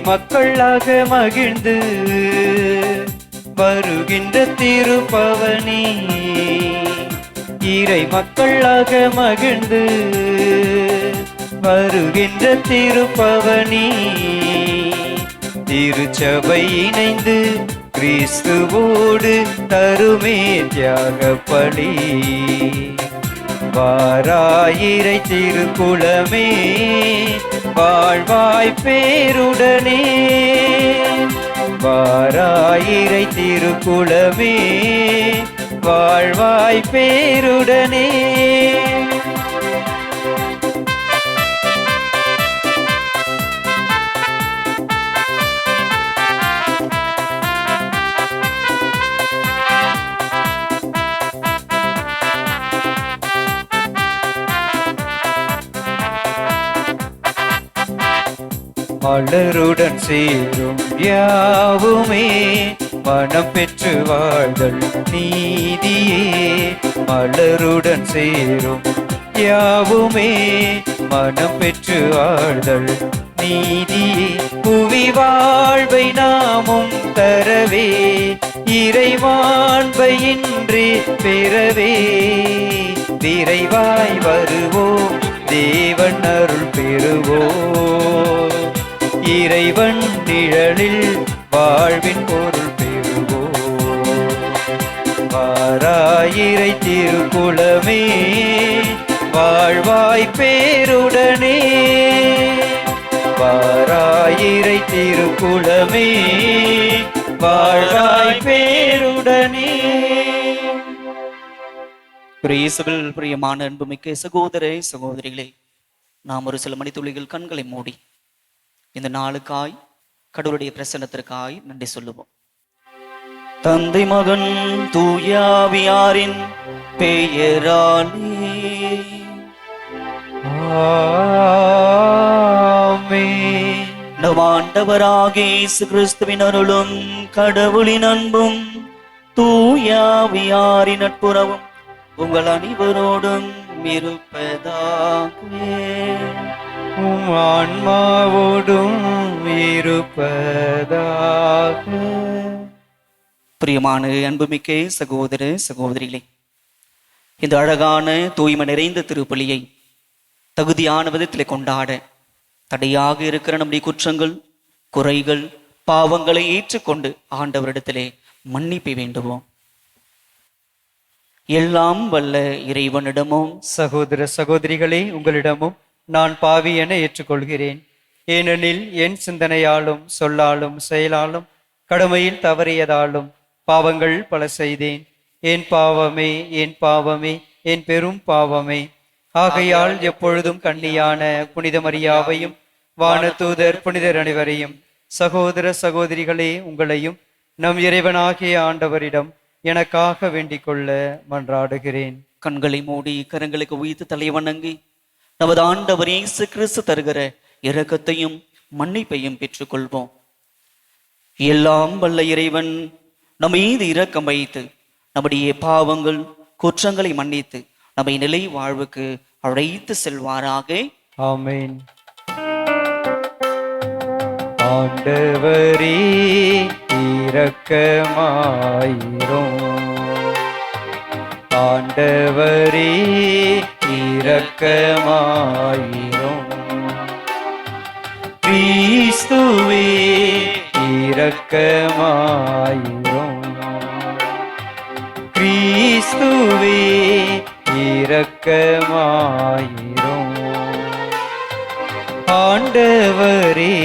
மக்களாக மகிழ்ந்து வருகின்ற திருப்பவனி, இறை மக்களாக மகிழ்ந்து வருகின்ற திருப்பவனி, திருச்சபை இணைந்து கிறிஸ்துவோடு தருமே தியாக பலி. வாராயிரை திருக்குலமே வாழ்வாய் பேருடனே, வாராயிரை திருக்குலமே வாழ்வாய் பேருடனே. மலருடன் சேரும் யாவுமே மனம் பெற்று வாழ்தல் நீதியே, மலருடன் சேரும் யாவுமே மனம் பெற்று வாழ்தல் நீதியே. புவி வாழ்வை நாமும் தரவே இறைவாழ்வை இன்றி பெறவே, விரைவாய் வருவோம் தேவன் அருள் பெறுவோம், இறைவன் நிழலில் வாழ்வின் பொருள் பெறுவோம். வாராயிரை திருக்குலமே வாழ்வாய் பேருடனே, வாராயிரை திருக்குலமே வாழ்வாய் பேருடனே. இயேசுவில் பிரியமான அன்புமிக்க சகோதர சகோதரிகளே, நாம் ஒரு சில மணித்துளிகள் கண்களை மூடி இந்த நாளுக்காய் கடவுளுடைய பிரசன்னத்திற்காய் நன்றி சொல்லுவோம். தந்தை மகன் தூயாவியாரின் பெயராலே ஆமென். நம் ஆண்டவராகிய இயேசு கிறிஸ்துவின் அருளும் கடவுளின் அன்பும் தூயாவியாரின் நட்புறவும் உங்கள் அனைவரோடும் இருப்பதாக, ஆன்மாவோடும் இருப்பதாக. பிரியமான அன்புமிக்க சகோதர சகோதரிகளே, இந்த அழகான தூய்மை நிறைந்த திருப்பலியை தகுதியான விதத்திலே கொண்டாட தடையாக இருக்கிற நம்முடைய குற்றங்கள் குறைகள் பாவங்களை ஏற்றுக்கொண்டு ஆண்டவரிடத்திலே மன்னிப்பை வேண்டுவோம். எல்லாம் வல்ல இறைவனிடமும் சகோதர சகோதரிகளே, உங்களிடமும் நான் பாவி என ஏற்றுக்கொள்கிறேன். ஏனெனில் என் சிந்தனையாலும் சொல்லாலும் செயலாலும் கடமையில் தவறியதாலும் பாவங்கள் பல செய்தேன். என் பாவமே, என் பாவமே, என் பெரும் பாவமே. ஆகையால் எப்பொழுதும் கண்ணியான புனித மரியாவையும் வானதூதர் புனிதர் அனைவரையும் சகோதர சகோதரிகளே உங்களையும் நம் இறைவனாகிய ஆண்டவரிடம் எனக்காக வேண்டிக் கொள்ள மன்றாடுகிறேன். கண்களை மூடி கரங்களுக்கு உயிர்த்து தலைவணங்கி நமது ஆண்டவர் இயேசு கிறிஸ்து தருகிற இரக்கத்தையும் மன்னிப்பையும் பெற்றுக்கொள்வோம். எல்லாம் வல்ல இறைவன் நம் மீது இரக்கம் வைத்து நம்முடைய பாவங்கள் குற்றங்களை மன்னித்து நம்மை நிலை வாழ்வுக்கு அழைத்து செல்வாராக. ஆமென். ஆண்டவரே இரக்கமாயிரும், ஆண்டவரே இரக்கமாயிரும். கிறிஸ்துவே இரக்கமாயிரும், கிறிஸ்துவே இரக்கமாயிரும். ஆண்டவரே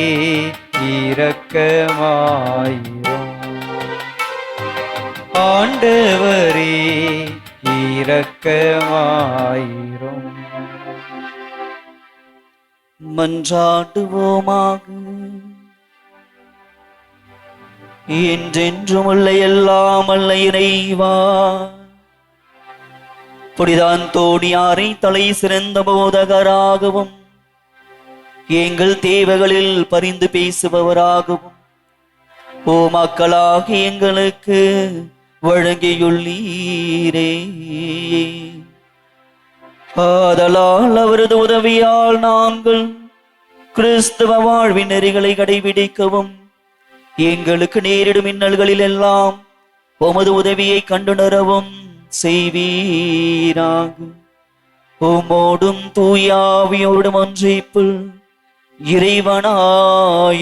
இரக்கமாயிரும், ஆண்டவரே இரக்கமாயிரும். மன்றாடுவோமாக. என்றென்றும் உள்ள எல்லாம் அல்ல இறைவா, புனிதான் தோணியாரை தலை சிறந்த போதகராகவும் எங்கள் தேவைகளில் பரிந்து பேசுபவராகவும் ஓ மக்களாகி எங்களுக்கு வழங்கியுள்ளீரே. ஆதலால் அவரது உதவியால் நாங்கள் கிறிஸ்தவ வாழ்வின் நெறிகளை கடைபிடிக்கவும் எங்களுக்கு நேரிடும் இன்னல்களில் எல்லாம் உமது உதவியை கண்டுணரவும் செய்வீராக. உம்மோடும் தூயாவியோடும் ஒன்றிப்பில் இறைவனா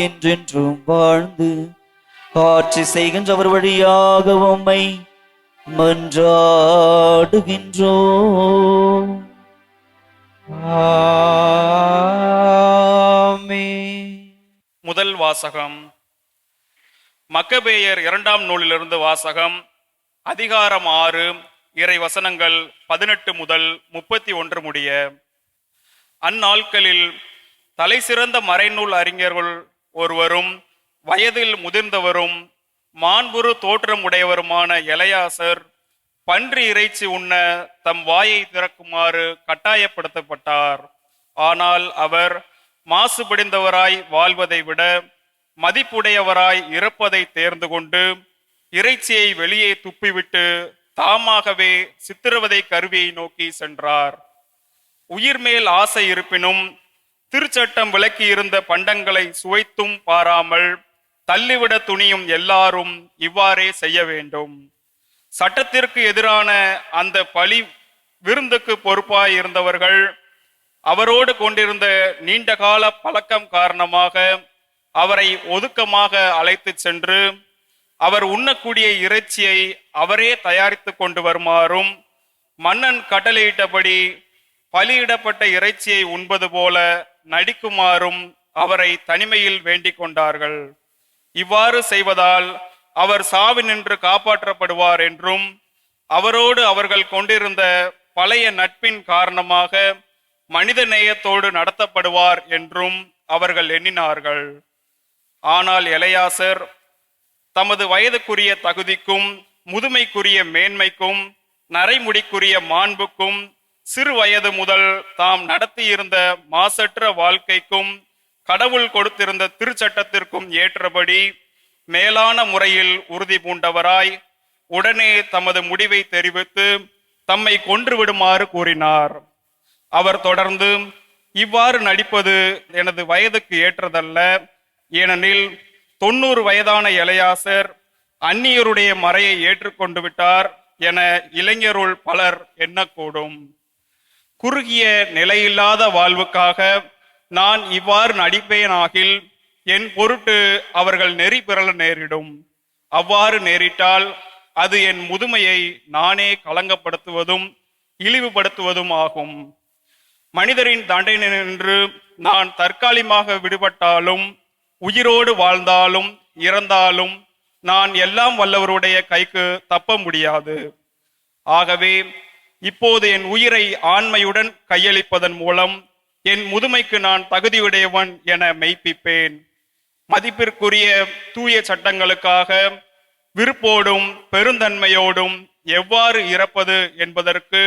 என்றென்றும் வாழ்ந்து ஆட்சி செய்கின்றவர் வழியாக உம்மை மன்றாடுகின்றோம். ஆமென். முதல் வாசகம். மக்கபேயர் 2ஆம் நூலிலிருந்து வாசகம். அதிகாரம் 6, இறை வசனங்கள் 18 முதல் 31 முடிய. அந்நாட்களில் தலை சிறந்த மறைநூல் அறிஞர்கள் ஒருவரும் வயதில் முதிர்ந்தவரும் மாண்புறு தோற்றம் உடையவருமான எலையாசர் பன்றி இறைச்சி உண்ண தம் வாயை திறக்குமாறு கட்டாயப்படுத்தப்பட்டார். ஆனால் அவர் மாசுபடிந்தவராய் வாழ்வதை விட மதிப்புடையவராய் இறப்பதை தேர்ந்து கொண்டு இறைச்சியை வெளியே துப்பிவிட்டு தாமாகவே சித்திரவதை கருவியை நோக்கி சென்றார். உயிர் மேல் ஆசை இருப்பினும் திருச்சட்டம் விலக்கி இருந்த பண்டங்களை சுவைத்தும் பாராமல் தள்ளிவிட துணியும் எல்லாரும் இவ்வாறே செய்ய வேண்டும். சட்டத்திற்கு எதிரான அந்த பழி விருந்துக்கு பொறுப்பாய் இருந்தவர்கள் அவரோடு கொண்டிருந்த நீண்டகால பழக்கம் காரணமாக அவரை ஒதுக்கமாக அழைத்து சென்று அவர் உண்ணக்கூடிய இறைச்சியை அவரே தயாரித்து கொண்டு வருமாறும் மன்னன் கட்டளையிட்டபடி பலியிடப்பட்ட இறைச்சியை உண்பது போல நடிக்குமாறும் அவரை தனிமையில் வேண்டிக் கொண்டார்கள். இவ்வாறு செய்வதால் அவர் சாவினின்று காப்பாற்றப்படுவார் என்றும் அவரோடு அவர்கள் கொண்டிருந்த பழைய நட்பின் காரணமாக மனித நேயத்தோடு நடத்தப்படுவார் என்றும் அவர்கள் எண்ணினார்கள். ஆனால் எலையாசர் தமது வயதுக்குரிய தகுதிக்கும் முதுமைக்குரிய மேன்மைக்கும் நரைமுடிக்குரிய மாண்புக்கும் சிறு வயது முதல் தாம் நடத்தியிருந்த மாசற்ற வாழ்க்கைக்கும் கடவுள் கொடுத்திருந்த திருச்சட்டத்திற்கும் ஏற்றபடி மேலான முறையில் உறுதி பூண்டவராய் உடனே தமது முடிவை தெரிவித்து தம்மை கொன்று விடுமாறு கூறினார். அவர் தொடர்ந்து, இவ்வாறு நடிப்பது எனது வயதுக்கு ஏற்றதல்ல. ஏனெனில் 90 வயதான எலையாசர் அந்நியருடைய மறையை ஏற்றுக்கொண்டு விட்டார் என இளைஞருள் பலர் எண்ணக்கூடும். குறுகிய நிலையில்லாத வாழ்வுக்காக நான் இவ்வாறு நடிப்பேனாகில் என் பொருட்டு அவர்கள் நெறி பிறழ நேரிடும். அவ்வாறு நேரிட்டால் அது என் முதுமையை நானே களங்கப்படுத்துவதும் இழிவுபடுத்துவதும் ஆகும். மனிதரின் தண்டனை நின்று நான் தற்காலிகமாக விடுபட்டாலும் உயிரோடு வாழ்ந்தாலும் இறந்தாலும் நான் எல்லாம் வல்லவருடைய கைக்கு தப்ப முடியாது. ஆகவே இப்போது என் உயிரை ஆண்மையுடன் கையளிப்பதன் மூலம் என் முதுமைக்கு நான் தகுதியுடையவன் என மெய்ப்பிப்பேன். மதிப்பிற்குரிய தூய சட்டங்களுக்காக விருப்போடும் பெருந்தன்மையோடும் எவ்வாறு இறப்பது என்பதற்கு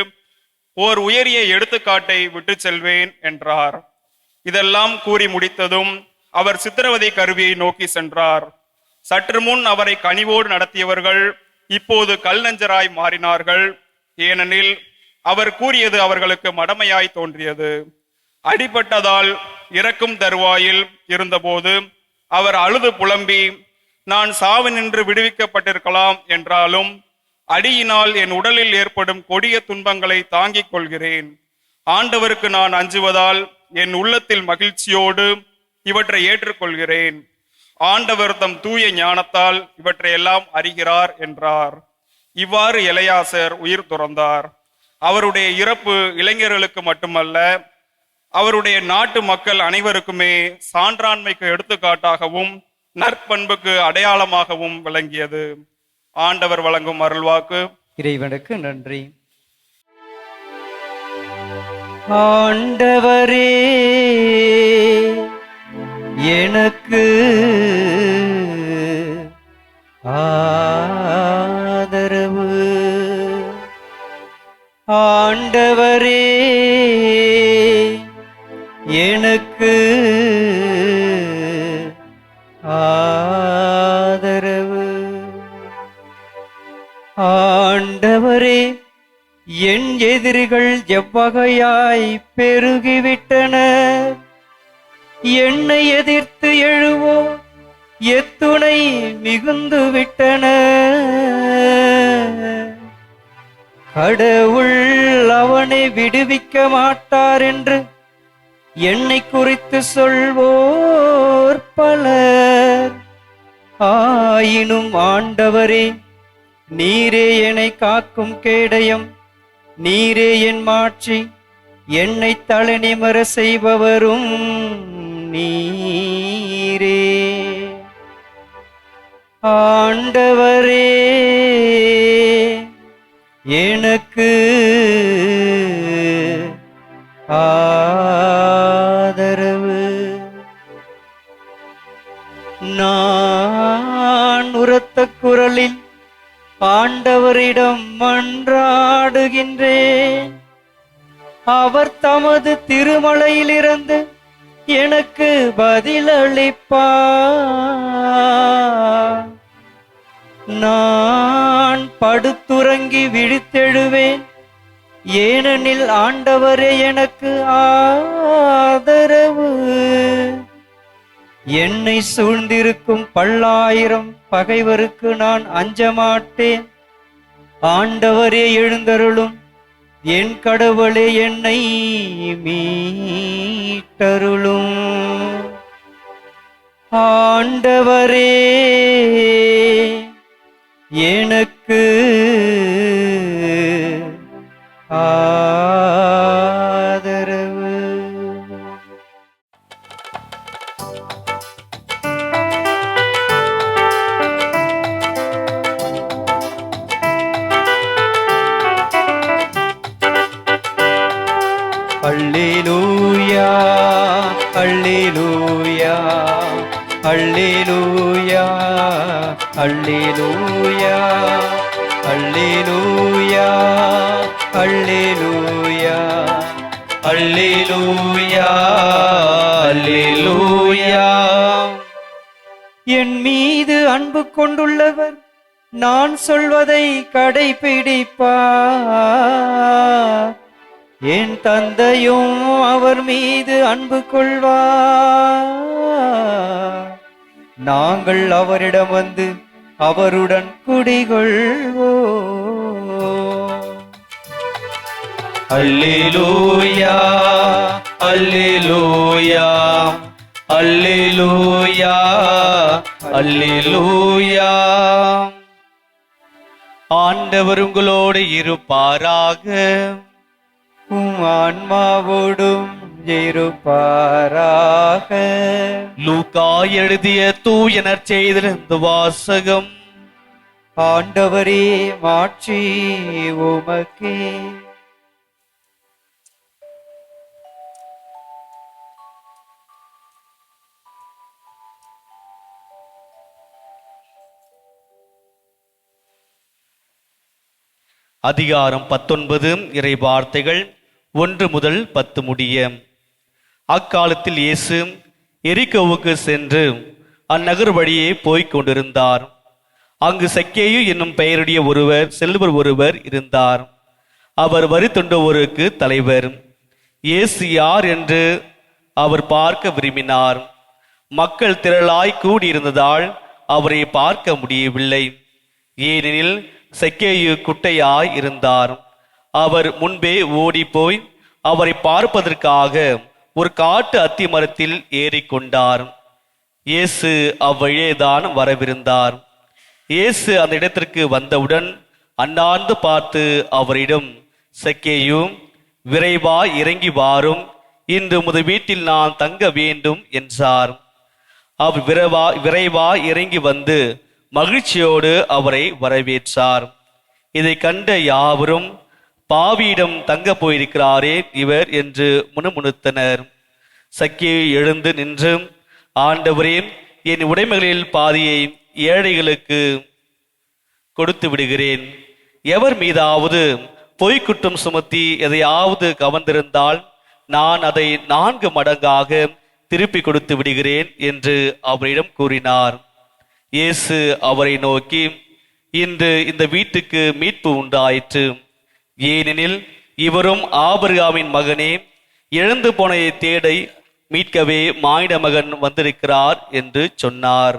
ஓர் உயரிய எடுத்துக்காட்டை விட்டு செல்வேன் என்றார். இதெல்லாம் கூறி முடித்ததும் அவர் சித்திரவதை கருவியை நோக்கி சென்றார். சற்று முன் அவரை கனிவோடு நடத்தியவர்கள் இப்போது கல் நெஞ்சராய் மாறினார்கள். ஏனெனில் அவர் கூறியது அவர்களுக்கு மடமையாய் தோன்றியது. அடிபட்டதால் இறக்கும் தருவாயில் இருந்தபோது அவர் அழுது புலம்பி, நான் சாவினின்று விடுவிக்கப்பட்டிருக்கலாம் என்றாலும் அடியினால் என் உடலில் ஏற்படும் கொடிய துன்பங்களை தாங்கிக் கொள்கிறேன். ஆண்டவருக்கு நான் அஞ்சுவதால் என் உள்ளத்தில் மகிழ்ச்சியோடு இவற்றை ஏற்றுக்கொள்கிறேன். ஆண்டவர் தம் தூய ஞானத்தால் இவற்றை எல்லாம் அறிகிறார் என்றார். இவ்வாறு எலையாசர் உயிர் துறந்தார். அவருடைய இறப்பு இளைஞர்களுக்கு மட்டுமல்ல, அவருடைய நாட்டு மக்கள் அனைவருக்குமே சான்றாண்மைக்கு எடுத்துக்காட்டாகவும் நற்பண்புக்கு அடையாளமாகவும் விளங்கியது. ஆண்டவர் வழங்கும் அருள்வாக்கு. இறைவனுக்கு நன்றி. ஆண்டவரே எனக்கு ஆதரவு. ஆண்டவரே எனக்கு ஆதரவு. ஆண்டவரே என் எதிரிகள் எவ்வகையாய் பெருகிவிட்டனர். என்னை எதிர்த்து எழுவோ எத்துணை மிகுந்து விட்டன. கடவுள் அவனை விடுவிக்க மாட்டார் என்று என்னை குறித்து சொல்வோர் பலர். ஆயினும் ஆண்டவரே, நீரே என்னை காக்கும் கேடயம், நீரே என் மாட்சி, என்னை தலைநிமர செய்பவரும் நீரே. ஆண்டவரே, எனக்கு ஆதரவு. நான் உரத்த குரலில் ஆண்டவரிடம் மன்றாடுகின்றேன். அவர் தமது திருமலையிலிருந்து எனக்கு பதிலளிப்பார். நான் படுத்துறங்கி விழித்தெழுவேன், ஏனெனில் ஆண்டவரே எனக்கு ஆதரவு. என்னை சூழ்ந்திருக்கும் பல்லாயிரம் பகைவருக்கு நான் அஞ்ச மாட்டேன். ஆண்டவரே எழுந்தருளும், என் கடவுளே என்னை மீட்டருளும். ஆண்டவரே, எனக்கு ஆதரவு. அல்லேலூயா, அல்லேலூயா, அல்லேலூயா, அல்லேலூயா, அல்லேலூயா, அல்லேலூயா, அல்லேலூயா, அல்லேலூயா. என் மீது அன்பு கொண்டுள்ளவர் நான் சொல்வதை கடைபிடிப்பார். என் தந்தையும் அவர் மீது அன்பு கொள்வார். நாங்கள் அவரிடம் வந்து அவருடன் குடிகொள்வோம். அல்லேலூயா, அல்லேலூயா, அல்லேலூயா, அல்லேலூயா. ஆண்டவர் உங்களோடு இருப்பாராக, உம் ஆன்மாவோடும் இருப்பாராக. லூக்கா எழுதிய தூய நற்செய்தியிலிருந்து வாசகம். ஆண்டவரே, மாட்சி உமக்கே. அதிகாரம் 19 இறை வார்த்தைகள் 1 முதல் 10 முடிய. அக்காலத்தில் இயேசு எரிகோவுக்கு சென்று அந்நகர் வழியே போய்க் கொண்டிருந்தார். அங்கு சக்கேயு என்னும் பெயருடைய செல்வர் ஒருவர் இருந்தார். அவர் வரி தொண்டுவோருக்கு தலைவர். இயேசு யார் என்று அவர் பார்க்க விரும்பினார். மக்கள் திரளாய் கூடியிருந்ததால் அவரை பார்க்க முடியவில்லை. ஏனெனில் சக்கேயு குட்டையாய் இருந்தார். அவர் முன்பே ஓடி போய் அவரை பார்ப்பதற்காக ஒரு காட்டு அத்தி மரத்தில் ஏறிக்கொண்டார். இயேசு அவ்வழியேதான் வரவிருந்தார். இயேசு அந்த இடத்திற்கு வந்தவுடன் அண்ணாந்து பார்த்து அவரிடம், சக்கேயு, விரைவாய் இறங்கி வாரும், இன்று உமது வீட்டில் நான் தங்க வேண்டும் என்றார். அவர் விரைவாய் இறங்கி வந்து மகிழ்ச்சியோடு அவரை வரவேற்றார். இதை கண்ட யாவரும், பாவியிடம் தங்க போயிருக்கிறாரே இவர் என்று முணுமுணுத்தனர். சக்கேயு எழுந்து நின்று, ஆண்டவரே, என் உடைமைகளில் பாதியை ஏழைகளுக்கு கொடுத்து விடுகிறேன். எவர் மீதாவது பொய்க்குற்றம் சுமத்தி எதையாவது கவர்ந்திருந்தால் நான் அதை 4 மடங்காக திருப்பி கொடுத்து விடுகிறேன் என்று அவரிடம் கூறினார். இயேசு அவரை நோக்கி, இன்று இந்த வீட்டுக்கு மீட்பு உண்டாயிற்று. ஏனெனில் இவரும் ஆபிரகாமின் மகனே. இழந்து போனதை மீட்கவே மானிட மகன் வந்திருக்கிறார் என்று சொன்னார்.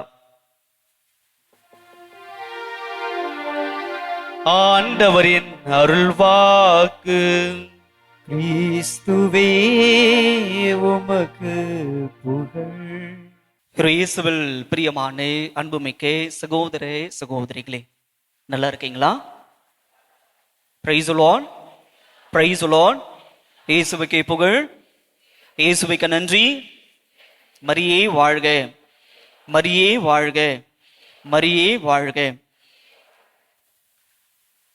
ஆண்டவரின் அருள்வாக்கு. கிறிஸ்துவே உமக்கு புகழ். இயேசுவில் பிரியமான அன்புமிக்க சகோதர சகோதரிகளே, நல்லா இருக்கீங்களா? Praise the Lord, praise the Lord. இயேசுவுக்கே புகழ், இயேசுவுக்கு நன்றி. மரியே வாழ்க, மரியே வாழ்க, மரியே வாழ்க.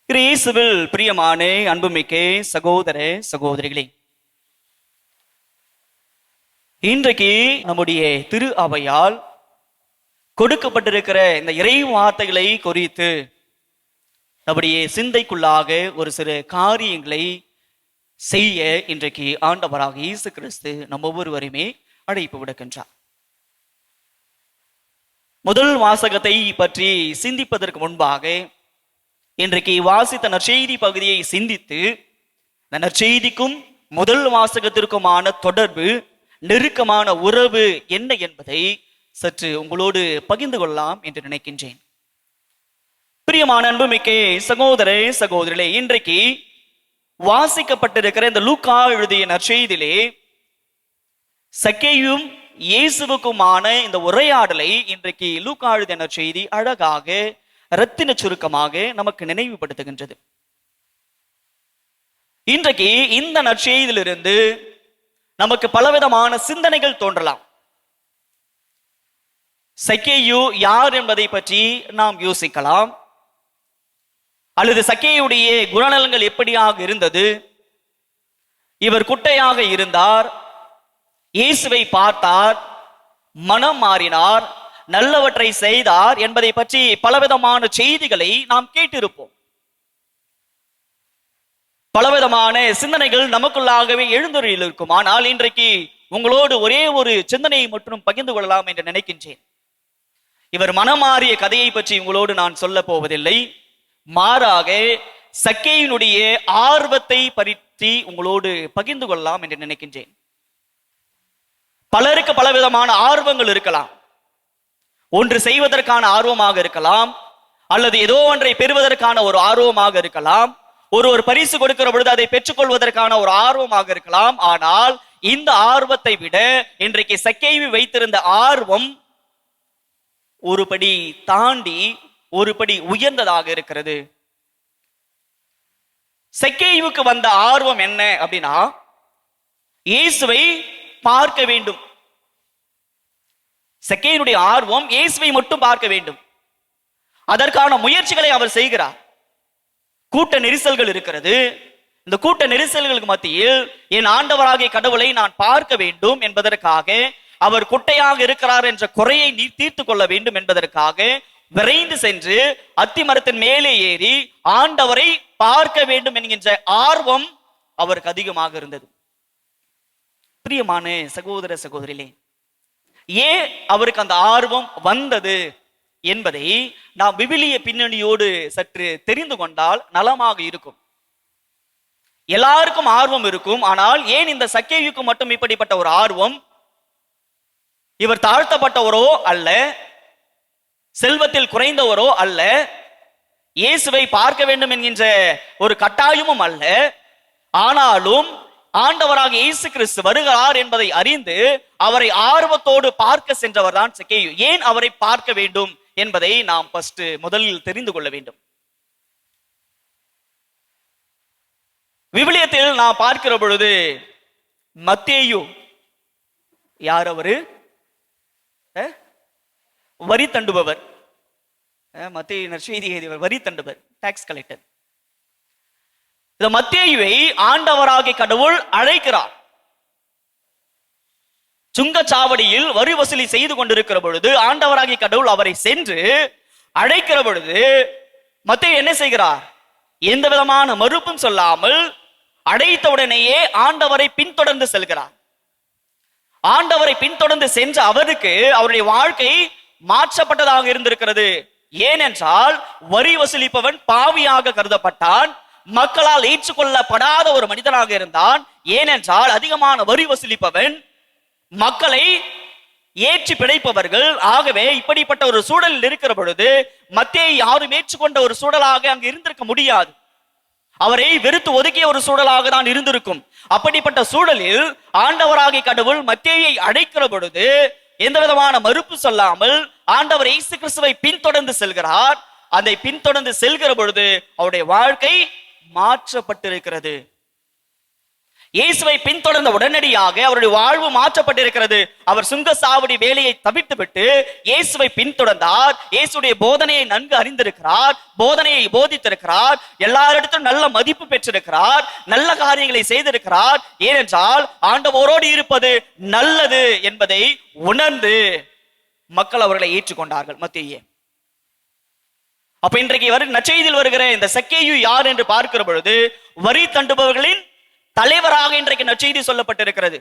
இயேசுவில் பிரியமான அன்புமிக்க சகோதர சகோதரிகளே, இன்றைக்கு நம்முடைய திரு அவையால் கொடுக்கப்பட்டிருக்கிற இந்த இறை வார்த்தைகளை குறித்து நம்முடைய சிந்தைக்குள்ளாக ஒரு சில காரியங்களை செய்ய இன்றைக்கு ஆண்டவராக இயேசு கிறிஸ்து நம்ம ஒவ்வொருவரையுமே அழைப்பு விடுக்கின்றார். முதல் வாசகத்தை பற்றி சிந்திப்பதற்கு முன்பாக இன்றைக்கு வாசித்த நற்செய்தி பகுதியை சிந்தித்து இந்த நற்செய்திக்கும் முதல் வாசகத்திற்குமான தொடர்பு, நெருக்கமான உறவு என்ன என்பதை சற்று உங்களோடு பகிர்ந்து கொள்ளலாம் என்று நினைக்கின்றேன். பிரியமான அன்புமிக்க சகோதர சகோதரிகளே, இன்றைக்கு வாசிக்கப்பட்டிருக்கிற இந்த லூக்கா எழுதிய நற்செய்தியிலே சக்கேயும் இயேசுவுக்குமான இந்த உரையாடலை இன்றைக்கு லூக்கா எழுதிய நற்செய்தி அழகாக இரத்தின சுருக்கமாக நமக்கு நினைவுபடுத்துகின்றது. இன்றைக்கு இந்த நற்செய்தியிலிருந்து நமக்கு பலவிதமான சிந்தனைகள் தோன்றலாம். சக்கேயு யார் என்பதை பற்றி நாம் யோசிக்கலாம். அல்லது சக்கேயுடைய குணநலங்கள் எப்படியாக இருந்தது, இவர் குட்டையாக இருந்தார், இயேசுவை பார்த்தார், மனம் மாறினார், நல்லவற்றை செய்தார் என்பதை பற்றி பலவிதமான செய்திகளை நாம் கேட்டிருப்போம். பலவிதமான சிந்தனைகள் நமக்குள்ளாகவே எழுந்தொழில் இருக்கும். ஆனால் இன்றைக்கு உங்களோடு ஒரே ஒரு சிந்தனையை மட்டும் பகிர்ந்து கொள்ளலாம் என்று நினைக்கின்றேன். இவர் மனமாறிய கதையை பற்றி உங்களோடு நான் சொல்ல போவதில்லை. மாறாக சக்கேயினுடைய ஆர்வத்தை பற்றி உங்களோடு பகிர்ந்து கொள்ளலாம் என்று நினைக்கின்றேன். பலருக்கு பலவிதமான ஆர்வங்கள் இருக்கலாம். ஒன்று செய்வதற்கான ஆர்வமாக இருக்கலாம், அல்லது ஏதோ ஒன்றை பெறுவதற்கான ஒரு ஆர்வமாக இருக்கலாம், ஒரு பரிசு கொடுக்கிற பொழுது அதை பெற்றுக்கொள்வதற்கான ஒரு ஆர்வமாக இருக்கலாம். ஆனால் இந்த ஆர்வத்தை விட இன்றைக்கு சக்கேயு வைத்திருந்த ஆர்வம் ஒரு படி தாண்டி ஒரு படி உயர்ந்ததாக இருக்கிறது. சக்கேயுவுக்கு வந்த ஆர்வம் என்ன அப்படின்னா, இயேசுவை பார்க்க வேண்டும். சக்கேயுடைய ஆர்வம் இயேசுவை மட்டும் பார்க்க வேண்டும். அதற்கான முயற்சிகளை அவர் செய்கிறார். கூட்ட நெரிசல்கள் இருக்கிறது. இந்த கூட்ட நெரிசல்களுக்கு மத்தியில் என் ஆண்டவராகிய கடவுளை நான் பார்க்க வேண்டும் என்பதற்காக, அவர் குட்டையாக இருக்கிறார் என்ற குறையை தீர்த்து கொள்ள வேண்டும் என்பதற்காக விரைந்து சென்று அத்தி மரத்தின் மேலே ஏறி ஆண்டவரை பார்க்க வேண்டும் என்கின்ற ஆர்வம் அவருக்கு அதிகமாக இருந்தது. பிரியமான சகோதர சகோதரிகளே, ஏன் அவருக்கு அந்த ஆர்வம் வந்தது என்பதை நாம் விவிலிய பின்னணியோடு சற்று தெரிந்து கொண்டால் நலமாக இருக்கும். எல்லாருக்கும் ஆர்வம் இருக்கும். ஆனால் ஏன் இந்த சக்கேயுக்கு மட்டும் இப்படிப்பட்ட ஒரு ஆர்வம்? இவர் தாழ்த்தப்பட்டவரோ அல்ல, செல்வத்தில் குறைந்தவரோ அல்ல, இயேசுவை பார்க்க வேண்டும் என்கின்ற ஒரு கட்டாயமும் அல்ல. ஆனாலும் ஆண்டவராக இயேசு கிறிஸ்து வருகிறார் என்பதை அறிந்து அவரை ஆர்வத்தோடு பார்க்க சென்றவர் தான் சக்கேயு. ஏன் அவரை பார்க்க வேண்டும் என்பதை நாம் முதலில் தெரிந்து கொள்ள வேண்டும். விவிலியத்தில் நாம் பார்க்கிற பொழுது மத்தேயு யார்? அவரு வரி தண்டுபவர். மத்தேயு நற்செய்தி எழுதியவர் வரி தண்டுபவர், டாக்ஸ் கலெக்டர். இந்த மத்தேயுவை ஆண்டவராகிய கடவுள் அழைக்கிறார். சுங்கச்சாவடியில் வரி வசூலி செய்து கொண்டிருக்கிற பொழுது ஆண்டவராகிய கடவுள் அவரை சென்று அழைக்கிற பொழுது மத்தேயு என்ன செய்கிறார்? எந்த விதமான மறுப்பும் சொல்லாமல் அழைத்தவுடனேயே ஆண்டவரை பின்தொடர்ந்து செல்கிறார். ஆண்டவரை பின்தொடர்ந்து சென்ற அவருக்கு அவருடைய வாழ்க்கை மாற்றப்பட்டதாக இருந்திருக்கிறது. ஏனென்றால் வரி வசூலிப்பவன் பாவியாக கருதப்பட்டான், மக்களால் ஏற்றுக்கொள்ளப்படாத ஒரு மனிதனாக இருந்தான். ஏனென்றால் அதிகமான வரி வசூலிப்பவன் மக்களை ஏற்றி பிழைப்பவர்கள். ஆகவே இப்படிப்பட்ட ஒரு சூழலில் இருக்கிற பொழுது மத்தேயு யாரும் ஏற்றுக்கொண்ட ஒரு சூழலாக அங்கு இருந்திருக்க முடியாது. அவரை வெறுத்து ஒதுக்கிய ஒரு சூழலாக தான் இருந்திருக்கும். அப்படிப்பட்ட சூழலில் ஆண்டவராகிய கடவுள் மத்தேயுவை அழைக்கிற பொழுது எந்த விதமான மறுப்பு சொல்லாமல் ஆண்டவர் இயேசு கிறிஸ்துவை பின்தொடர்ந்து செல்கிறார். அதை பின்தொடர்ந்து செல்கிற பொழுது அவருடைய வாழ்க்கை மாற்றப்பட்டிருக்கிறது. இயேசுவை பின்தொடர்ந்த உடனடியாக அவருடைய வாழ்வு மாற்றப்பட்டிருக்கிறது. அவர் சுங்கசாவடி வேலையை தவிர்த்து விட்டு இயேசுவை பின்தொடர்ந்தார். இயேசுடைய போதனையை நன்கு அறிந்திருக்கிறார், போதனையை போதித்திருக்கிறார், எல்லாரிடத்திலும் நல்ல மதிப்பு பெற்றிருக்கிறார், நல்ல காரியங்களை செய்திருக்கிறார். ஏனென்றால் ஆண்டவரோடு இருப்பது நல்லது என்பதை உணர்ந்து மக்கள் அவர்களை ஏற்றுக்கொண்டார்கள். மத்தேயு. அப்ப இன்றைக்கு நற்செய்தியில் வருகிற இந்த சக்கேயு யார் என்று பார்க்கிற பொழுது வரி தண்டுபவர்களின் தலைவராக இன்றைக்கு நற்செய்தி சொல்லப்பட்டிருக்கிறது.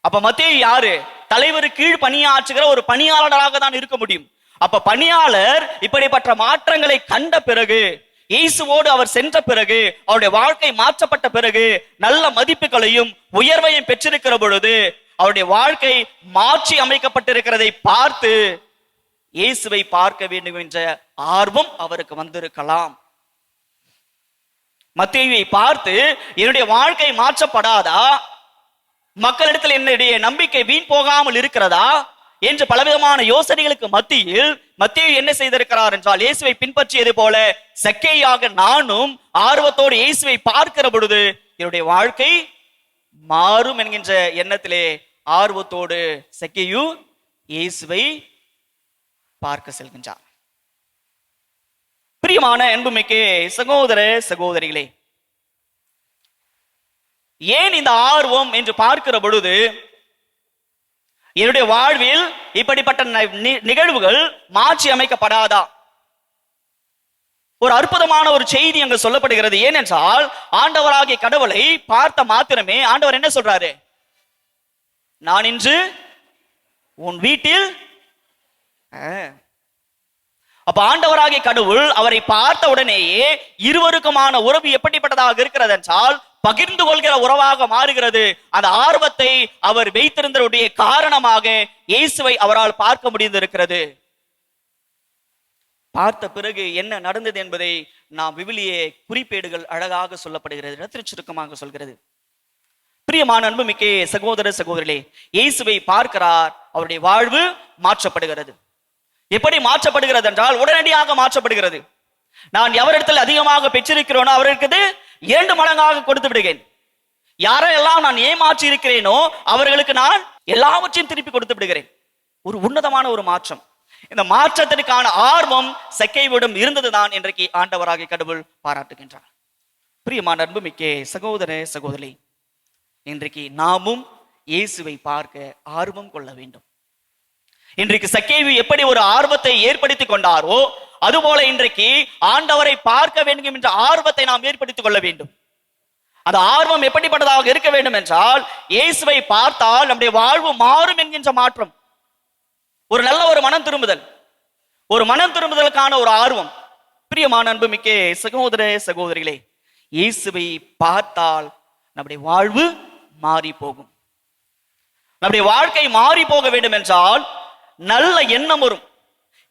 அப்ப மத்தேயு யாரு? தலைவர் கீழ் பணியாற்றுகிற ஒரு பணியாளராக தான் இருக்க முடியும். அப்ப பணியாளர் இப்படிப்பட்ட மாற்றங்களை கண்ட பிறகு, இயேசுவோடு அவர் சென்ற பிறகு, அவருடைய வாழ்க்கை மாற்றப்பட்ட பிறகு, நல்ல மதிப்புகளையும் உயர்வையும் பெற்றிருக்கிற பொழுது அவருடைய வாழ்க்கை மாற்றி அமைக்கப்பட்டிருக்கிறதை பார்த்து இயேசுவை பார்க்க வேண்டும் என்ற ஆர்வம் அவருக்கு வந்திருக்கலாம். மத்தேயுவை பார்த்து என்னுடைய வாழ்க்கை மாற்றப்படாதா, மக்களிடத்தில் என்னுடைய நம்பிக்கை வீண் போகாமல் இருக்கிறதா என்று பலவிதமான யோசனைகளுக்கு மத்தியில் மத்தேயு என்ன செய்திருக்கிறார் என்றால், இயேசுவை பின்பற்றியது போல சக்கேயாக நானும் ஆர்வத்தோடு இயேசுவை பார்க்கிற பொழுது என்னுடைய வாழ்க்கை மாறும் என்கின்ற எண்ணத்திலே ஆர்வத்தோடு சக்கேயு இயேசுவை பார்க்க செல்கின்றார். பிரியமான அன்புமிக்க சகோதர சகோதரிகளே, ஏன் இந்த ஆர்வம் என்று பார்க்கிற பொழுது என்னுடைய வாழ்வில் இப்படிப்பட்ட நிகழ்வுகள் மாற்றி அமைக்கப்படாதா? ஒரு அற்புதமான ஒரு செய்தி அங்கு சொல்லப்படுகிறது. ஏனென்றால் ஆண்டவராகிய கடவுளை பார்த்த மாத்திரமே ஆண்டவர் என்ன சொல்றாரு? நான் இன்று உன் வீட்டில். அப்ப ஆண்டவராகிய கடவுள் அவரை பார்த்த உடனேயே இருவருக்குமான உறவு எப்படிப்பட்டதாக இருக்கிறது என்றால் பகிர்ந்து கொள்கிற உறவாக மாறுகிறது. அந்த ஆர்வத்தை அவர் வைத்திருந்ததுடைய காரணமாக இயேசுவை அவரால் பார்க்க முடிந்திருக்கிறது. பார்த்த பிறகு என்ன நடந்தது என்பதை நாம் விவிலிய குறிப்பேடுகள் அழகாக சொல்லப்படுகிறது, திருச்சுருக்கமாக சொல்கிறது. பிரியமான அன்புமிக்க சகோதர சகோதரிகளே, இயேசுவை பார்க்கிறார், அவருடைய வாழ்வு மாற்றப்படுகிறது. எப்படி மாற்றப்படுகிறது என்றால் உடனடியாக மாற்றப்படுகிறது. நான் எவரிடத்தில் அதிகமாக பெற்றிருக்கிறேனோ அவர்களுக்கு 2 மடங்காக கொடுத்து விடுகிறேன். யாரெல்லாம் நான் ஏமாற்றி இருக்கிறேனோ அவர்களுக்கு நான் எல்லாவற்றையும் திருப்பி கொடுத்து விடுகிறேன். ஒரு உன்னதமான ஒரு மாற்றம். இந்த மாற்றத்திற்கான ஆர்வம் சக்கேயுவிடம் இருந்ததுதான் இன்றைக்கு ஆண்டவராகிய கடவுள் பாராட்டுகின்றார். பிரியமான அன்புமிக்க சகோதர சகோதரி, இன்றைக்கு நாமும் இயேசுவை பார்க்க ஆர்வம் கொள்ள வேண்டும். இன்றைக்கு சக்கேயு எப்படி ஒரு ஆர்வத்தை ஏற்படுத்திக் கொண்டாரோ அதுபோல இன்றைக்கு ஆண்டவரை பார்க்க வேண்டும் என்ற ஆர்வத்தை நாம் ஏற்படுத்திக் கொள்ள வேண்டும். அந்த ஆர்வம் எப்படிப்பட்டதாக இருக்க வேண்டும் என்றால், இயேசுவை பார்த்தால் நம்முடைய வாழ்வு மாறும் என்கின்ற மாற்றம், ஒரு நல்ல ஒரு மனம் திரும்புதல், ஒரு மனம் திரும்புதலுக்கான ஒரு ஆர்வம். பிரியமான அன்புமிக்க சகோதர சகோதரிகளே, இயேசுவை பார்த்தால் நம்முடைய வாழ்வு மாறி போகும். நம்முடைய வாழ்க்கை மாறி போக வேண்டும் என்றால் நல்ல எண்ணம் வரும்.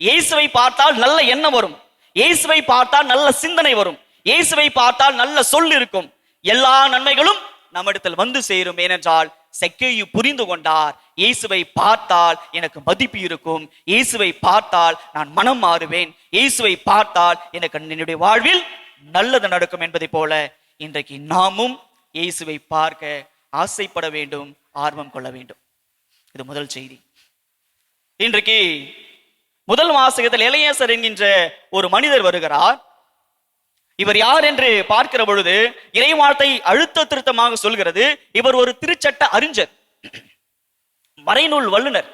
இயேசுவை பார்த்தால் நல்ல எண்ணம் வரும். இயேசுவை பார்த்தால் நல்ல சிந்தனை வரும். இயேசுவை பார்த்தால் நல்ல சொல் இருக்கும். எல்லா நன்மைகளும் நம்மிடத்தில் வந்து சேரும். ஏனென்றால் சக்கேயு புரிந்து கொண்டார், இயேசுவை பார்த்தால் எனக்கு மதிப்பு இருக்கும், இயேசுவை பார்த்தால் நான் மனம் மாறுவேன், இயேசுவை பார்த்தால் எனக்கு என்னுடைய வாழ்வில் நல்லது நடக்கும் என்பதை போல இன்றைக்கு நாமும் இயேசுவை பார்க்க ஆசைப்பட வேண்டும், ஆர்வம் கொள்ள வேண்டும். இது முதல் செய்தி. இன்றைக்கு முதல் வாசகத்தில் எலியாசர் என்கின்ற ஒரு மனிதர் வருகிறார். இவர் யார் என்று பார்க்கிற பொழுது இறைவார்த்தை அழுத்த திருத்தமாக சொல்கிறது, இவர் ஒரு திருச்சட்ட அறிஞர், மறைநூல் வல்லுனர்,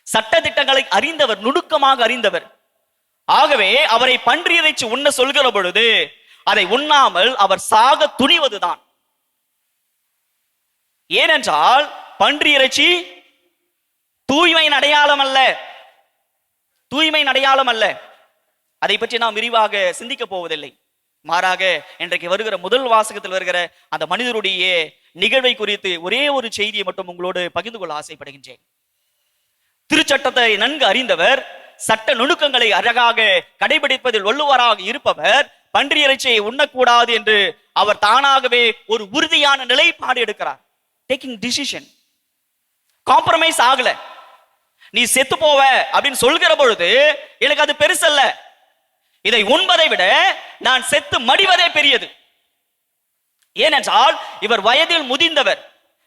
சட்ட திட்டங்களை அறிந்தவர், நுணுக்கமாக அறிந்தவர். ஆகவே அவரை பன்றி இறைச்சி உண்ண சொல்கிற பொழுது அதை உண்ணாமல் அவர் சாக துணிவதுதான். ஏனென்றால் பன்றி இறைச்சி தூய்மையின் அடையாளம் அல்ல, தூய்மையின் அடையாளம் அல்ல. அதை பற்றி நாம் விரிவாக சிந்திக்க போவதில்லை. மாறாக இன்றைக்கு வருகிற முதல் வாசகத்தில் வருகிற அந்த மனிதருடைய நிகழ்வை குறித்து ஒரே ஒரு செய்தியை மட்டும் உங்களோடு பகிர்ந்து கொள்ள ஆசைப்படுகின்றேன். திருச்சட்டத்தை நன்கு அறிந்தவர், சட்ட நுணுக்கங்களை அழகாக கடைபிடிப்பதில் வள்ளுவராக இருப்பவர், பன்றி இறைச்சியை உண்ணக்கூடாது என்று அவர் தானாகவே ஒரு உறுதியான நிலைப்பாடு எடுக்கிறார். டேக்கிங் டிசிஷன், காம்ப்ரமைஸ் ஆகல. நீ செத்து போவ அப்படின்னு சொல்கிற பொழுது எனக்கு அது பெருசல்ல, இதை உண்பதை விட நான் செத்து மடிவதே பெரியது. ஏனென்றால் இவர் வயதில் முதிர்ந்தவர்,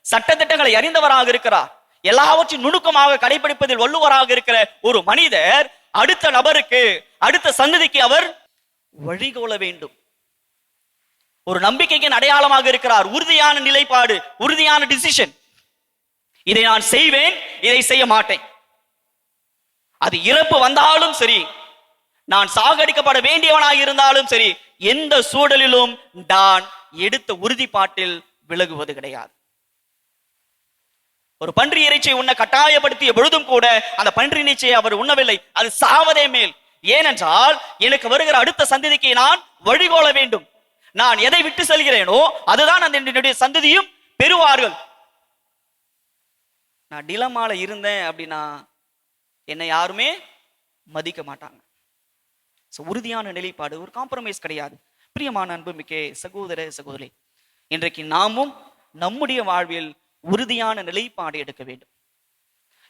சட்டத்திட்டங்களை அறிந்தவராக இருக்கிறார், எல்லாவற்றையும் நுணுக்கமாக கடைபிடிப்பதில் வள்ளுவராக இருக்கிற ஒரு மனிதர் அடுத்த நபருக்கு, அடுத்த சந்ததிக்கு அவர் வழிகோல வேண்டும். ஒரு நம்பிக்கைக்கு அடையாளமாக இருக்கிறார். உறுதியான நிலைப்பாடு, உறுதியான டிசிஷன். இதை நான் செய்வேன், இதை செய்ய மாட்டேன். அது இறப்பு வந்தாலும் சரி, நான் சாகடிக்கப்பட வேண்டியவனாக இருந்தாலும் சரி, எந்த சூழலிலும் நான் எடுத்த உறுதிப்பாட்டில் விலகுவது கிடையாது. ஒரு பன்றி இறைச்சியை உண்ண கட்டாயப்படுத்திய பொழுதும் கூட அந்த பன்றி இறைச்சியை அவர் உண்ணவில்லை. அது சாவதே மேல். ஏனென்றால் எனக்கு வருகிற அடுத்த சந்ததிக்கு நான் வழிகோல வேண்டும். நான் எதை விட்டு செல்கிறேனோ அதுதான் அந்த என்னுடைய சந்ததியும் பெறுவார்கள். நான் டிலமால இருந்தேன் அப்படின்னா என்னை யாருமே மதிக்க மாட்டாங்க. உறுதியான நிலைப்பாடு, ஒரு காம்ப்ரமைஸ் கிடையாது. பிரியமான அன்புமிக்க சகோதர சகோதரி, இன்றைக்கு நாமும் நம்முடைய வாழ்வில் உறுதியான நிலைப்பாடு எடுக்க வேண்டும்.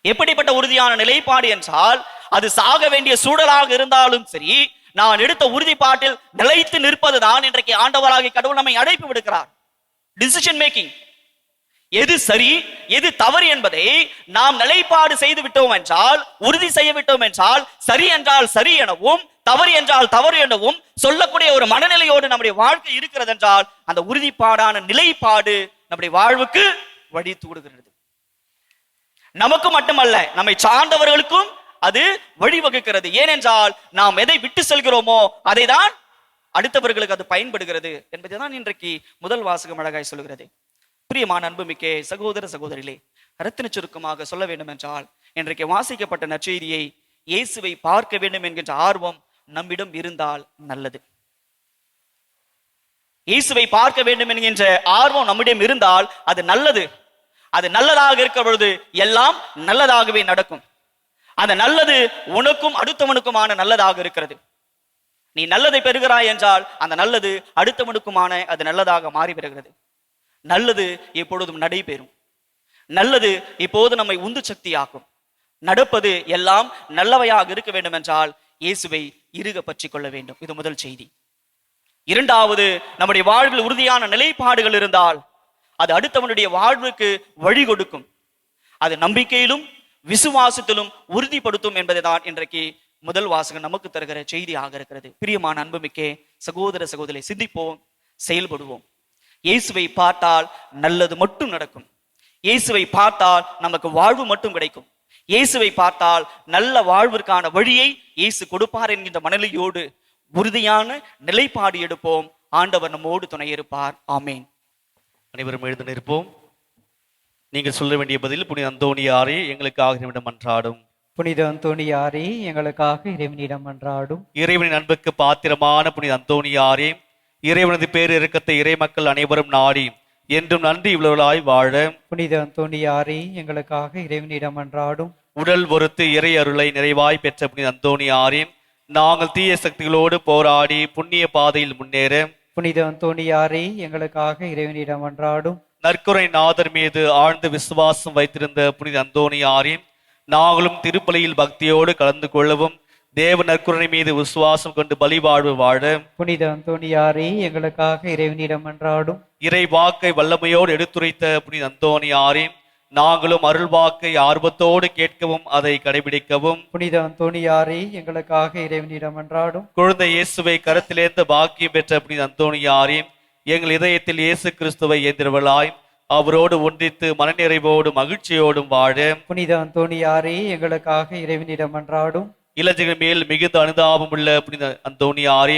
எப்படிப்பட்ட உறுதியான நிலைப்பாடு என்றால், அது சாக வேண்டிய சூழலாக இருந்தாலும் சரி, நான் எடுத்த உறுதிப்பாட்டில் நிலைத்து நிற்பதுதான் இன்றைக்கு ஆண்டவராகிய கடவுள் நம்மை அழைப்பு விடுக்கிறார். டிசிஷன் மேக்கிங், எது சரி எது தவறு என்பதை நாம் நிலைப்பாடு செய்து விட்டோம் என்றால், உறுதி செய்ய விட்டோம் என்றால், சரி என்றால் சரி எனவும் தவறு என்றால் தவறு எனவும் சொல்லக்கூடிய ஒரு மனநிலையோடு நம்முடைய வாழ்க்கை இருக்கிறது என்றால், அந்த உறுதிப்பாடான நிலைப்பாடு நம்முடைய வாழ்வுக்கு வழி தூடுகிறது. நமக்கு மட்டுமல்ல, நம்மை சார்ந்தவர்களுக்கும் அது வழிவகுக்கிறது. ஏனென்றால் நாம் எதை விட்டு செல்கிறோமோ அதை தான் அடுத்தவர்களுக்கு அது பயன்படுகிறது என்பதை தான் இன்றைக்கு முதல் வாசகம் அழகாய் சொல்கிறது. பிரியமான அன்புமிக்க சகோதர சகோதரிகளே, ரத்தின சுருக்கமாக சொல்ல வேண்டும் என்றால், இன்றைக்கு வாசிக்கப்பட்ட நற்செய்தியை இயேசுவை பார்க்க வேண்டும் என்கின்ற ஆர்வம் நம்மிடம் இருந்தால் நல்லது. இயேசுவை பார்க்க வேண்டும் என்கின்ற ஆர்வம் நம்மிடம் இருந்தால் அது நல்லது. அது நல்லதாக இருக்கிற பொழுது எல்லாம் நல்லதாகவே நடக்கும். அந்த நல்லது உனக்கும் அடுத்தவனுக்குமான நல்லதாக இருக்கிறது. நீ நல்லதை பெறுகிறாய் என்றால் அந்த நல்லது அடுத்தவனுக்குமான அது நல்லதாக மாறி வருகிறது. நல்லது எப்பொழுதும் நடைபெறும். நல்லது இப்போது நம்மை உந்து சக்தியாக்கும். நடப்பது எல்லாம் நல்லவையாக இருக்க வேண்டும் என்றால் இயேசுவை இறுக பற்றி கொள்ள வேண்டும். இது முதல் செய்தி. இரண்டாவது, நம்முடைய வாழ்வில் உறுதியான நிலைப்பாடுகள் இருந்தால் அது அடுத்தவனுடைய வாழ்வுக்கு வழி கொடுக்கும். அது நம்பிக்கையிலும் விசுவாசத்திலும் உறுதிப்படுத்தும் என்பதை தான் இன்றைக்கு முதல் வாசகம் நமக்கு தருகிற செய்தியாக இருக்கிறது. பிரியமான அன்புமிக்கே சகோதர சகோதரி, சிந்திப்போம், செயல்படுவோம். இயேசுவை பார்த்தால் நல்லது மட்டும் நடக்கும். இயேசுவை பார்த்தால் நமக்கு வாழ்வு மட்டும் கிடைக்கும். இயேசுவை பார்த்தால் நல்ல வாழ்விற்கான வழியை இயேசு கொடுப்பார் என்கின்ற மனநிலையோடு உறுதியான நிலைப்பாடு எடுப்போம். ஆண்டவர் நம்மோடு துணை இருப்பார். ஆமேன். அனைவரும் எழுந்து நிற்போம். நீங்கள் சொல்ல வேண்டிய பதில், புனித அந்தோணியாரே எங்களுக்காக இறைவனிடம் மன்றாடும். புனித அந்தோணியாரே எங்களுக்காக இறைவனிடம் மன்றாடும். இறைவனின் அன்புக்கு பாத்திரமான புனித அந்தோணியாரே, இறைவனது பேர் இரக்கத்தை இறை மக்கள் அனைவரும் நாடி என்றும் நன்றி உள்ளவர்களாய் வாழ புனித அந்தோணியாரே எங்களுக்காக இறைவனிடம் மன்றாடும். உடல் பொறுத்து இறை அருளை நிறைவாய் பெற்ற புனித அந்தோணியாரே, நாங்கள் தீய சக்திகளோடு போராடி புண்ணிய பாதையில் முன்னேற புனித அந்தோணியாரே எங்களுக்காக இறைவனிடம் மன்றாடும். நற்குறை நாதர் மீது ஆழ்ந்த விசுவாசம் வைத்திருந்த புனித அந்தோணியாரே, நாங்களும் திருப்பலியில் பக்தியோடு கலந்து கொள்ளவும் தேவ நற்குறை மீது விசுவாசம் கொண்டு பலி வாழ்வு வாழ புனித அந்தோணியாரே எங்களுக்காக இறைவனிடம் மன்றாடும். இறை வாக்கை வல்லமையோடு எடுத்துரைத்த புனித அந்தோணியாரே, நாங்களும் அருள் வாக்கை ஆர்வத்தோடு கேட்கவும் அதை கடைபிடிக்கவும் புனித அந்தோணியாரே எங்களுக்காக இறைவனிடம் மன்றாடும். குழந்தை இயேசுவை கருத்திலேந்த பாக்கியம் பெற்ற புனித அந்தோணியாரே, எங்கள் இதயத்தில் இயேசு கிறிஸ்துவை ஏந்திரவளாய் அவரோடு ஒன்றித்து மனநிறைவோடு மகிழ்ச்சியோடும் வாழ புனித அந்தோணியாரே எங்களுக்காக இறைவனிடம் மன்றாடும். இளைஞர்கள் மேல் மிகுந்த அனுதாபம் உள்ள புனித அந்தோணியாரே,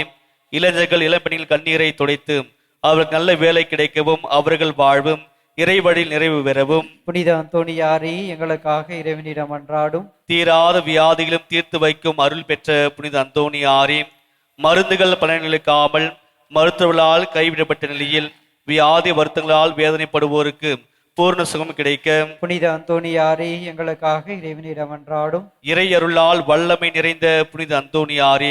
இளைஞர்கள் இளம்பெண்ணில் கண்ணீரை துடைத்து அவர்களுக்கு நல்ல வேலை கிடைக்கவும் அவர்கள் வாழ்வும் இறைவழியில் நிறைவு பெறவும் புனித அந்தோணியாரே எங்களுக்காக இறைவனிடம் மன்றாடும். தீராத வியாதிகளும் தீர்த்து வைக்கும் அருள் பெற்ற புனித அந்தோணியாரே, மருந்துகள் பலனளிக்காமல் மருத்துவர்களால் கைவிடப்பட்ட நிலையில் வியாதி வருத்தங்களால் வேதனைப்படுவோருக்கு பூர்ண சுகம் கிடைக்க புனித அந்தோணியாரே எங்களுக்காக இறைவனிடம் அன்றாடும். இறை அருளால் வல்லமை நிறைந்த புனித அந்தோணியாரே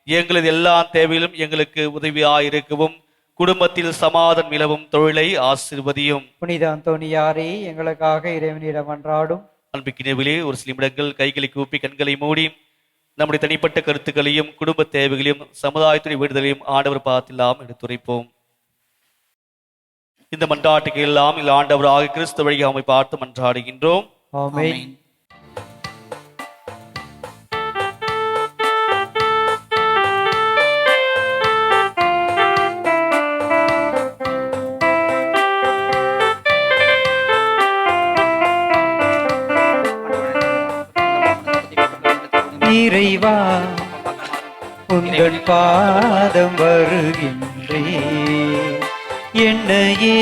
எங்களது எல்லா தேவையிலும் எங்களுக்கு உதவியாயிருக்கவும் குடும்பத்தில் சமாதானம் நிலவும் தொழிலை ஆசீர்வதியும். புனித அந்தோணியாரே எங்களுக்காக இறைவனிடம் அன்றாடும். அன்பிக்கினவிலே ஒரு சில நிமிடங்கள் கைகளை கூப்பி கண்களை மூடி நம்முடைய தனிப்பட்ட கருத்துக்களையும் குடும்ப தேவைகளையும் சமுதாயத்துடைய விடுதலையும் ஆண்டவர் பாதத்தில் எடுத்துரைப்போம். இந்த மன்றாட்டுக்கு எல்லாம் ஆண்டவராக கிறிஸ்து வழி அவமை பார்த்து மன்றாடுகின்றோம். ஆமென். இறைவா உங்கள் பாதம் வருகின்றே, என்னையே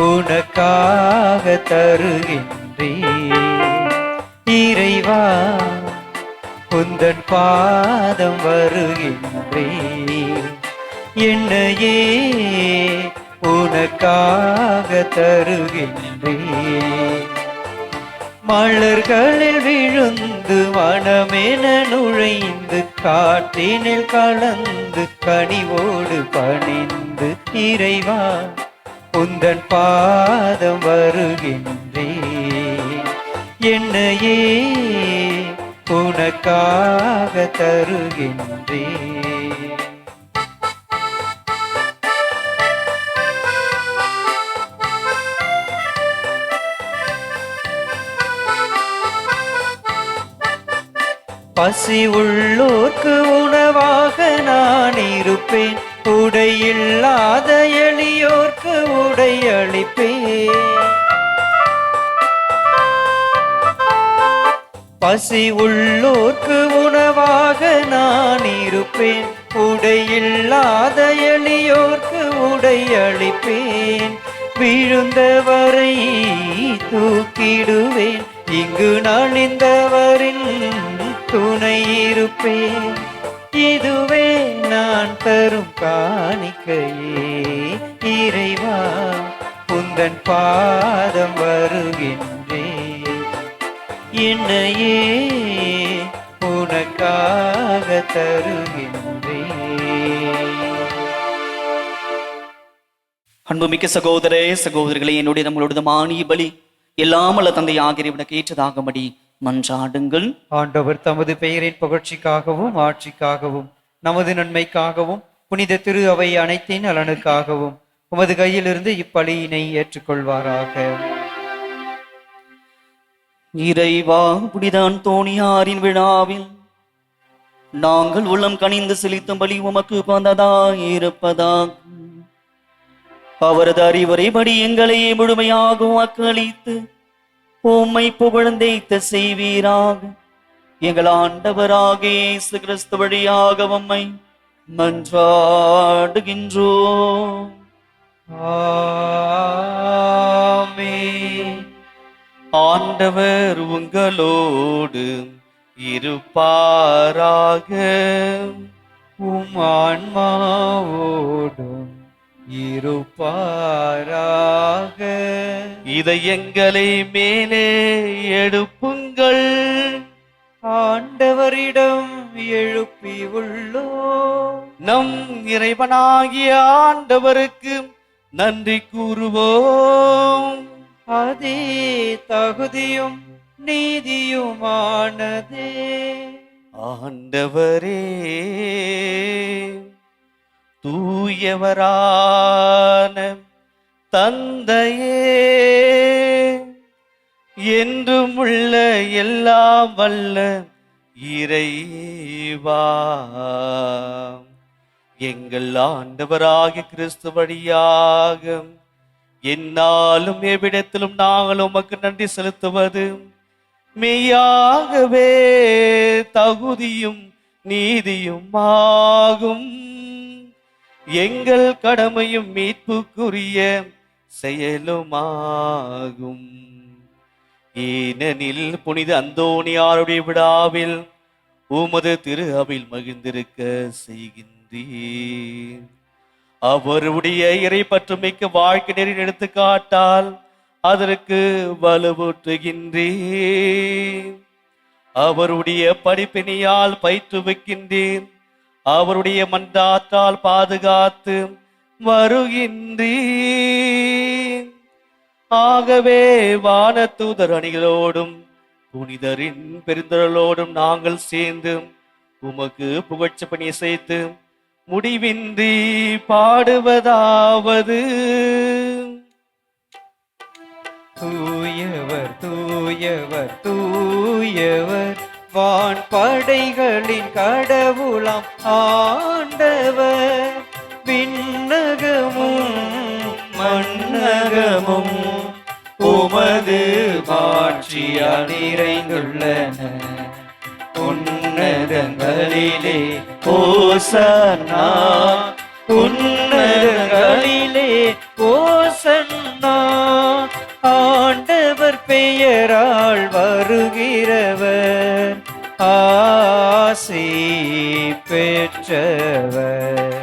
உனக்காக தருகின்றே. இறைவா உந்தன் பாதம் வருகின்றே, என்னையே உனக்காக தருகின்றே. மலர்களில் விழுந்து மனமென நுழைந்து காட்டினில் கலந்து கனிவோடு பணிந்து இறைவா உந்தன் பாதம் வருகின்றே, என்னையே உனக்காக தருகின்றே. பசி உள்ளோர்க்கு உணவாக நான் இருப்பேன், உடையில்லாத எளியோர்க்கு உடை அளிப்பேன். பசி உள்ளோர்க்கு உணவாக நான் இருப்பேன், உடையில்லாத எளியோர்க்கு உடை அளிப்பேன். விழுந்தவரை தூக்கிடுவேன், இங்கு நலிந்தவரின் துணை இருப்பேன். இதுவே நான் தரும் காணிக்கையே, இறைவா உந்தன் பாதம் வருகின்றேன், என்னையே உனக்காக தருகின்றேன். அன்புமிக்க சகோதரே சகோதரிகளே, என்னுடைய நம்மளோட மானிய பலி எல்லாம் அல்ல தந்தை ஆகியவனுக்கு ஏற்றதாகும்படி மன்றாடுங்கள். ஆண்டவர் தமது பெயரின் புகழ்ச்சிக்காகவும் ஆட்சிக்காகவும் நமது நன்மைக்காகவும் புனித திரு அவை அனைத்தின் நலனுக்காகவும் உமது கையிலிருந்து இப்பலியினை ஏற்றுக்கொள்வாராக. இறைவா, புனித அந்தோணியாரின் விழாவில் நாங்கள் உள்ளம் கனிந்து செலுத்தும் பலி உமக்கு பந்ததாயிருப்பதாக அவரது அறிவுரைப்படி எங்களை முழுமையாக வாக்களித்து உம்மை புகழ்ந்தேத்த செய்வீராக. எங்கள் ஆண்டவராக இயேசு கிறிஸ்து வழியாக உம்மை மன்றாடுகின்றோம். ஆமென். ஆண்டவர் உங்களோடு இருப்பாராக. உம் ஆன்மாவோடும் இருப்பாராக. இதயங்களை மேலே எடுப்புங்கள். ஆண்டவரிடம் எழுப்பி உள்ளோம், நம் இறைவனாகிய ஆண்டவருக்கு நன்றி கூறுவோம். அதே தகுதியும் நீதியுமானதே. ஆண்டவரே, தூயவரான தந்தையே, என்றும் உள்ள எல்லாம் வல்ல இறைவா, எங்கள் ஆண்டவராகிய கிறிஸ்து வழியாக என்னாலும் எவ்விடத்திலும் நாங்கள் உமக்கு நன்றி செலுத்துவது மெய்யாகவே தகுதியும் நீதியும் ஆகும். எங்கள் கடமையும் மீட்புக்குரிய செயலுமாகும். ஏனெனில் புனித அந்தோணியாருடைய விழாவில் உமது திரு அவையில் மகிழ்ந்திருக்க செய்கின்றீர். அவருடைய இறைப்பற்று மிக்க வாழ்க்கை நெறி எடுத்துக்காட்டால் அதற்கு வலுவூட்டுகின்றேன். அவருடைய படிப்பினையால் பயிற்றுவிக்கின்றேன். அவருடைய மன்றாற்றால் பாதுகாத்து வருகின்றேன். ஆகவே வானதூதர் அணிகளோடும் புனிதரின் பெருந்தொழிலோடும் நாங்கள் சேர்ந்து உமக்கு புகழ்ச்சி பணி செய்து முடிவின்றி பாடுவதாவது: தூயவர் தூயவர் தூயவர் வான் படைகளின் கடவுளாம் ஆண்டவர். விண்ணகமும் மண்ணகமும் உமது மாட்சியால் நிறைந்துள்ளன. உன்னதங்களிலே ஓசன்னா, உன்னதங்களிலே ஓசன்னா. ஆண்டவர் பெயரால் வருகிறவர் ஆசி பெற்றவர்.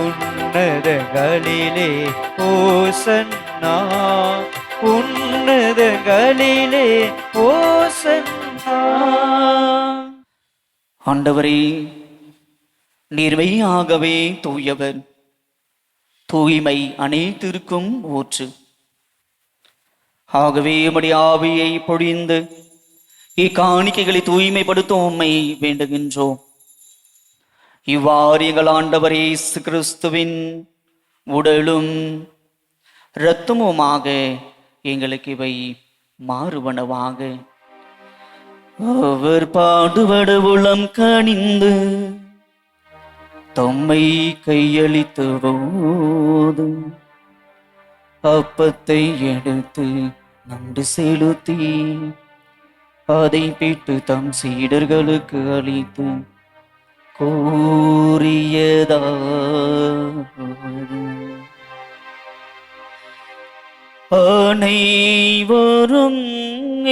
உன்னதங்களிலே ஓசன்னா, உன்னதங்களிலே ஓசன்னா. ஆண்டவரே, நீர்மையாகவே தூயவர், தூய்மை அனைத்திற்கும் ஊற்று. ஆகவே உம்முடைய ஆவியை பொழிந்து இக்காணிக்கைகளை தூய்மைப்படுத்தும் உம்மை வேண்டுகின்றோம். இவ்வாறு எங்கள் ஆண்டவர் இயேசு கிறிஸ்துவின் உடலும் இரத்தமுமாக எங்களுக்கு இவை மாறுவனவாக. அவர் பாடுபட உளம் கனிந்து தம்மை கையளித்த போது அப்பத்தை எடுத்து நன்றி செலுத்தி அதை பிட்டு தம் சீடர்களுக்கு அளித்து கூறியதாவது: அனைவரும்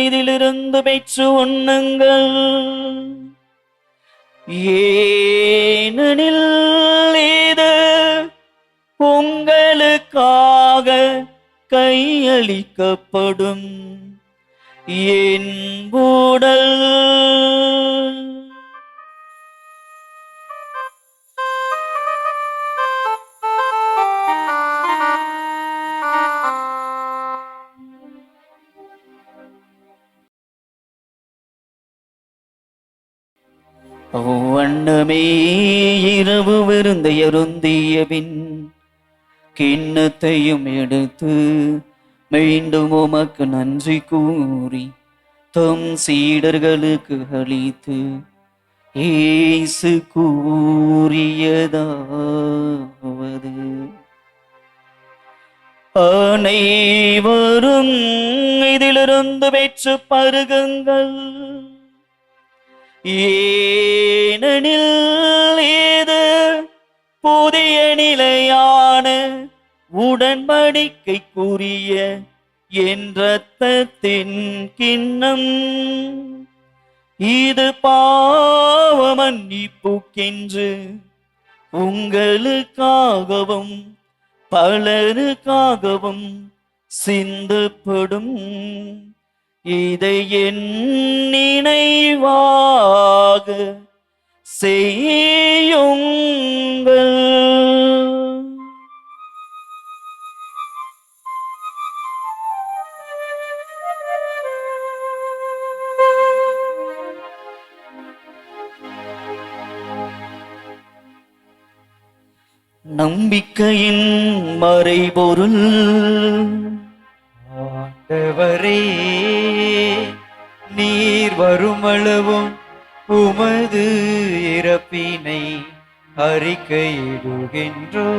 இதிலிருந்து பெற்று உண்ணுங்கள், ஏனெனில் இது உங்களுக்காக கையளிக்கப்படும் என் உடல். வண்ணமே இரவு விருந்தை அருந்திய பின் கிண்ணத்தையும் எடுத்து மீண்டும் உமக்கு நன்றி கூறி தம் சீடர்களுக்கு அளித்து இயேசு கூறியதாவது: அனைவரும் இதிலிருந்து பெற்று பருகுங்கள், ஏனெனில் இது புதிய நிலையான உடன்படிக்கைக்குரிய என் இரத்தத்தின் கிண்ணம். இது பாவ மன்னிப்புக்கென்று உங்களுக்காகவும் பலருக்காகவும் சிந்தப்படும். இதை என் நினைவாக செய்யுங்கள். நம்பிக்கையின் மறைபொருள். ஆண்டவரே, நீர் வருமளவும் உமது இறப்பினை அறிக்கையிடுகின்றோ,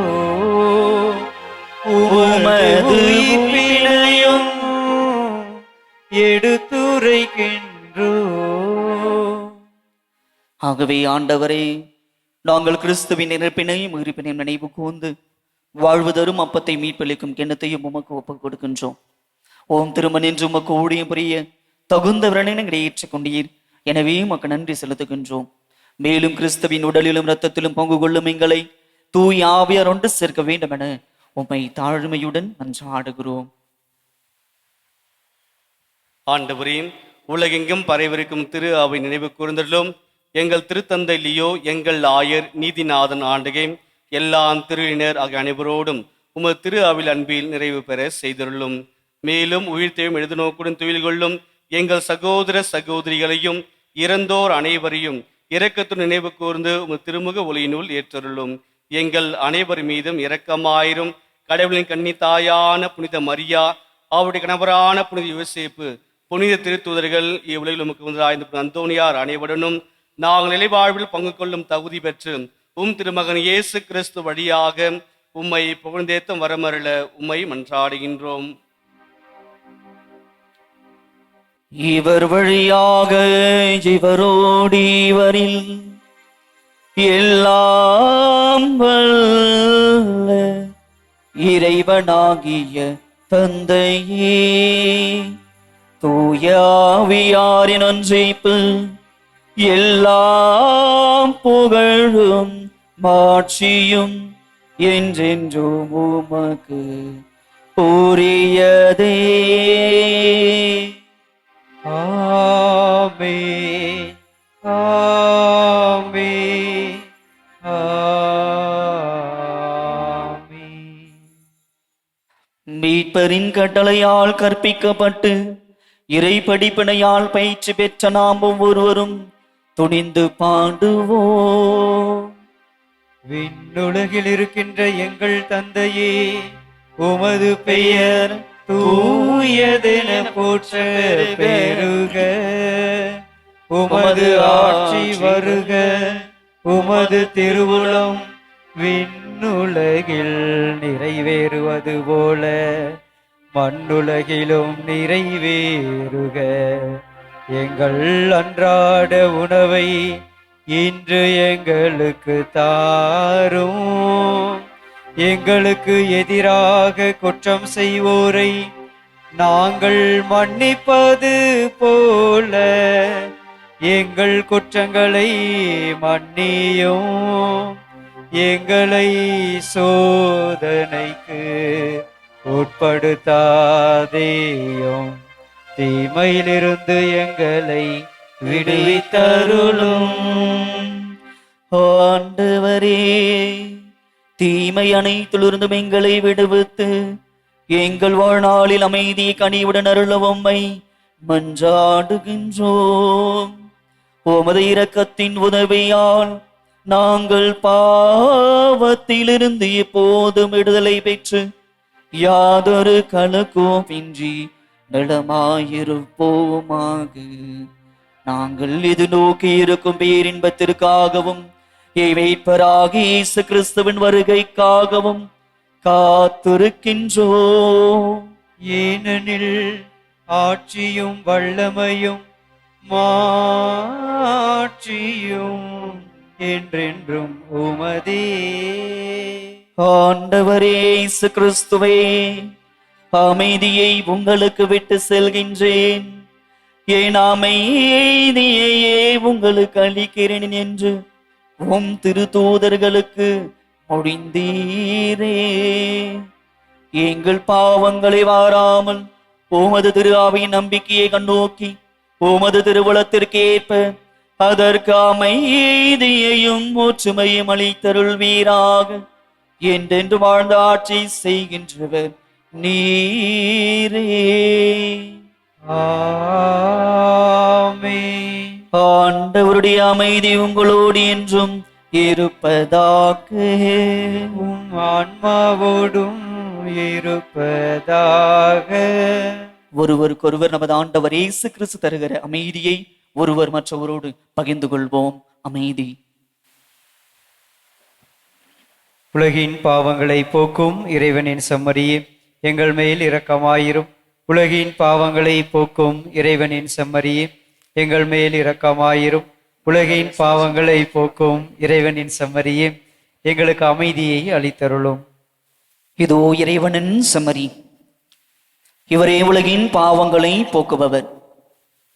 உமது உயிர்ப்பினையும் எடுத்துரைக்கின்றோ. ஆகவே ஆண்டவரே, நாங்கள் கிறிஸ்துவின் இறப்பினையும் உயிர்ப்பினையும் நினைவு கூர்ந்து வாழ்வு தரும் அப்பத்தை மீட்பளிக்கும் கிண்ணத்தையும் உமக்கு ஒப்புக் கொடுக்கின்றோம். ஓம் திருமன் என்று உமக்கு ஊழியம் புரிய தகுந்தவரனை எங்களை ஏற்றுக்கொண்டீர். எனவே உமக்கு நன்றி செலுத்துகின்றோம். மேலும் கிறிஸ்துவின் உடலிலும் இரத்தத்திலும் பங்கு கொள்ளும் எங்களை தூய் ஆவியார் ஒன்று சேர்க்க வேண்டும் என உம்மை தாழ்மையுடன் மன்றாடுகிறோம். ஆண்டவரே, உலகெங்கும் பரவிருக்கும் திரு அவை நினைவு கூர்ந்தலும் எங்கள் திருத்தந்தை லியோ, எங்கள் ஆயர் நீதிநாதன் ஆண்டகை, எல்லாம் திருவினர் ஆகிய அனைவரோடும் உமது திரு அவில் அன்பில் நிறைவு பெற செய்தருளும். மேலும் உயிர்த்தெழும் எழுது நோக்குடன் துயில் கொள்ளும் எங்கள் சகோதர சகோதரிகளையும் இறந்தோர் அனைவரையும் இரக்கத்துடன் நினைவு கூர்ந்து உமது திருமுக ஒளியினுள் ஏற்றருளும். எங்கள் அனைவர் மீதும் இரக்கமாயிரும். கடவுளின் கன்னி தாயான புனித மரியா, அவருடைய கணவரான புனித யோசேப்பு, புனித திருத்தூதர்கள், இவ்வுலகில் உமக்கு முதலாய்ந்த அந்தோனியார் அனைவருடனும் நாங்கள் நிலைவாழ்வில் பங்கு கொள்ளும் தகுதி பெற்று திருமகன் இயேசு கிறிஸ்து வழியாக உம்மை புகழ்ந்தேத்தம் வரமருள உம்மை மன்றாடுகின்றோம். இவர் வழியாக இவரோடு இவரில் எல்லாம் வல்ல இறைவனாகிய தந்தையே, தூய ஆவியாரின் ஒன்றிப்பு எல்லாம் புகழும் மாட்சியும் என்றென்றும் உமக்கு உரியதே. ஆமென், ஆமென், ஆமென். மீட்பரின் கட்டளையால் கற்பிக்கப்பட்டு இறை படிப்பினையால் பயிற்சி பெற்ற நாம் ஒவ்வொருவரும் துணிந்து பாடுவோம். விண்ணுலகில் இருக்கின்ற எங்கள் தந்தையே, உமது பெயர் தூயதென போற்ற பெருக. உமது ஆட்சி வருக. உமது திருவுளம் விண்ணுலகில் நிறைவேறுவது போல மண்ணுலகிலும் நிறைவேறுக. எங்கள் அன்றாட உணவை இன்று எங்களுக்கு தாரும். எங்களுக்கு எதிராக குற்றம் செய்வோரை நாங்கள் மன்னிப்பது போல எங்கள் குற்றங்களை மன்னியும். எங்களை சோதனைக்கு உட்படுத்தாதேயும், தீமையிலிருந்து எங்களை விடுவித்தருளும். ஆண்டவரே, தீமை அனைத்திலிருந்தும் எங்களை விடுவித்து எங்கள் வாழ்நாளில் அமைதி கனிவுடன் அருளவும்மை மன்றாடுகின்றோம். உமது இரக்கத்தின் உதவியால் நாங்கள் பாவத்திலிருந்து எப்போதும் விடுதலை பெற்று யாதொரு கலக்கோம் இன்றி நலமாயிருப்போமாக. நாங்கள் இது நோக்கி இருக்கும் பேரின்பத்திற்காகவும் மீட்பராகிய இயேசு கிறிஸ்துவின் வருகைக்காகவும் காத்திருக்கின்றோம். ஏனெனில் ஆட்சியும் வல்லமையும் மாட்சியும் என்றென்றும் உமதே. ஆண்டவரே இயேசு கிறிஸ்துவே, அமைதியை உங்களுக்கு விட்டு செல்கின்றேன், என் அமைதியையே உங்களுக்கு அளிக்கிறேன் என்று உம் திருத்தூதர்களுக்கு மொழிந்தீரே. எங்கள் பாவங்களை வாராமல் உமது திரு ஆவியின் நம்பிக்கையை கண்ணோக்கி உமது திருவுளத்திற்கேற்ப அதற்கு அமைதியையும் ஒற்றுமையும் அளித்தருள்வீராக. என்றென்று வாழ்ந்த ஆட்சி செய்கின்றவர் நீரே. ஆமென். ஆண்டவருடைய அமைதி உங்களோடு என்றும் இருப்பதாக. உம் ஆன்மாவோடும் இருப்பதாக. ஒருவருக்கொருவர் நமது ஆண்டவர் இயேசு கிறிஸ்து தருகிற அமைதியை ஒருவர் மற்றவரோடு பகிர்ந்து கொள்வோம். அமைதி. உலகின் பாவங்களை போக்கும் இறைவனின் செம்மறியே, எங்கள் மேல் இரக்கமாயிரும். உலகின் பாவங்களை போக்கும் இறைவனின் செம்மறியே, எங்கள் மேல் இரக்கமாயிரும். உலகின் பாவங்களை போக்கும் இறைவனின் செம்மறியே, எங்களுக்கு அமைதியை அளித்தருளும். இதோ இறைவனின் செம்மறி, இவரே உலகின் பாவங்களை போக்குபவர்.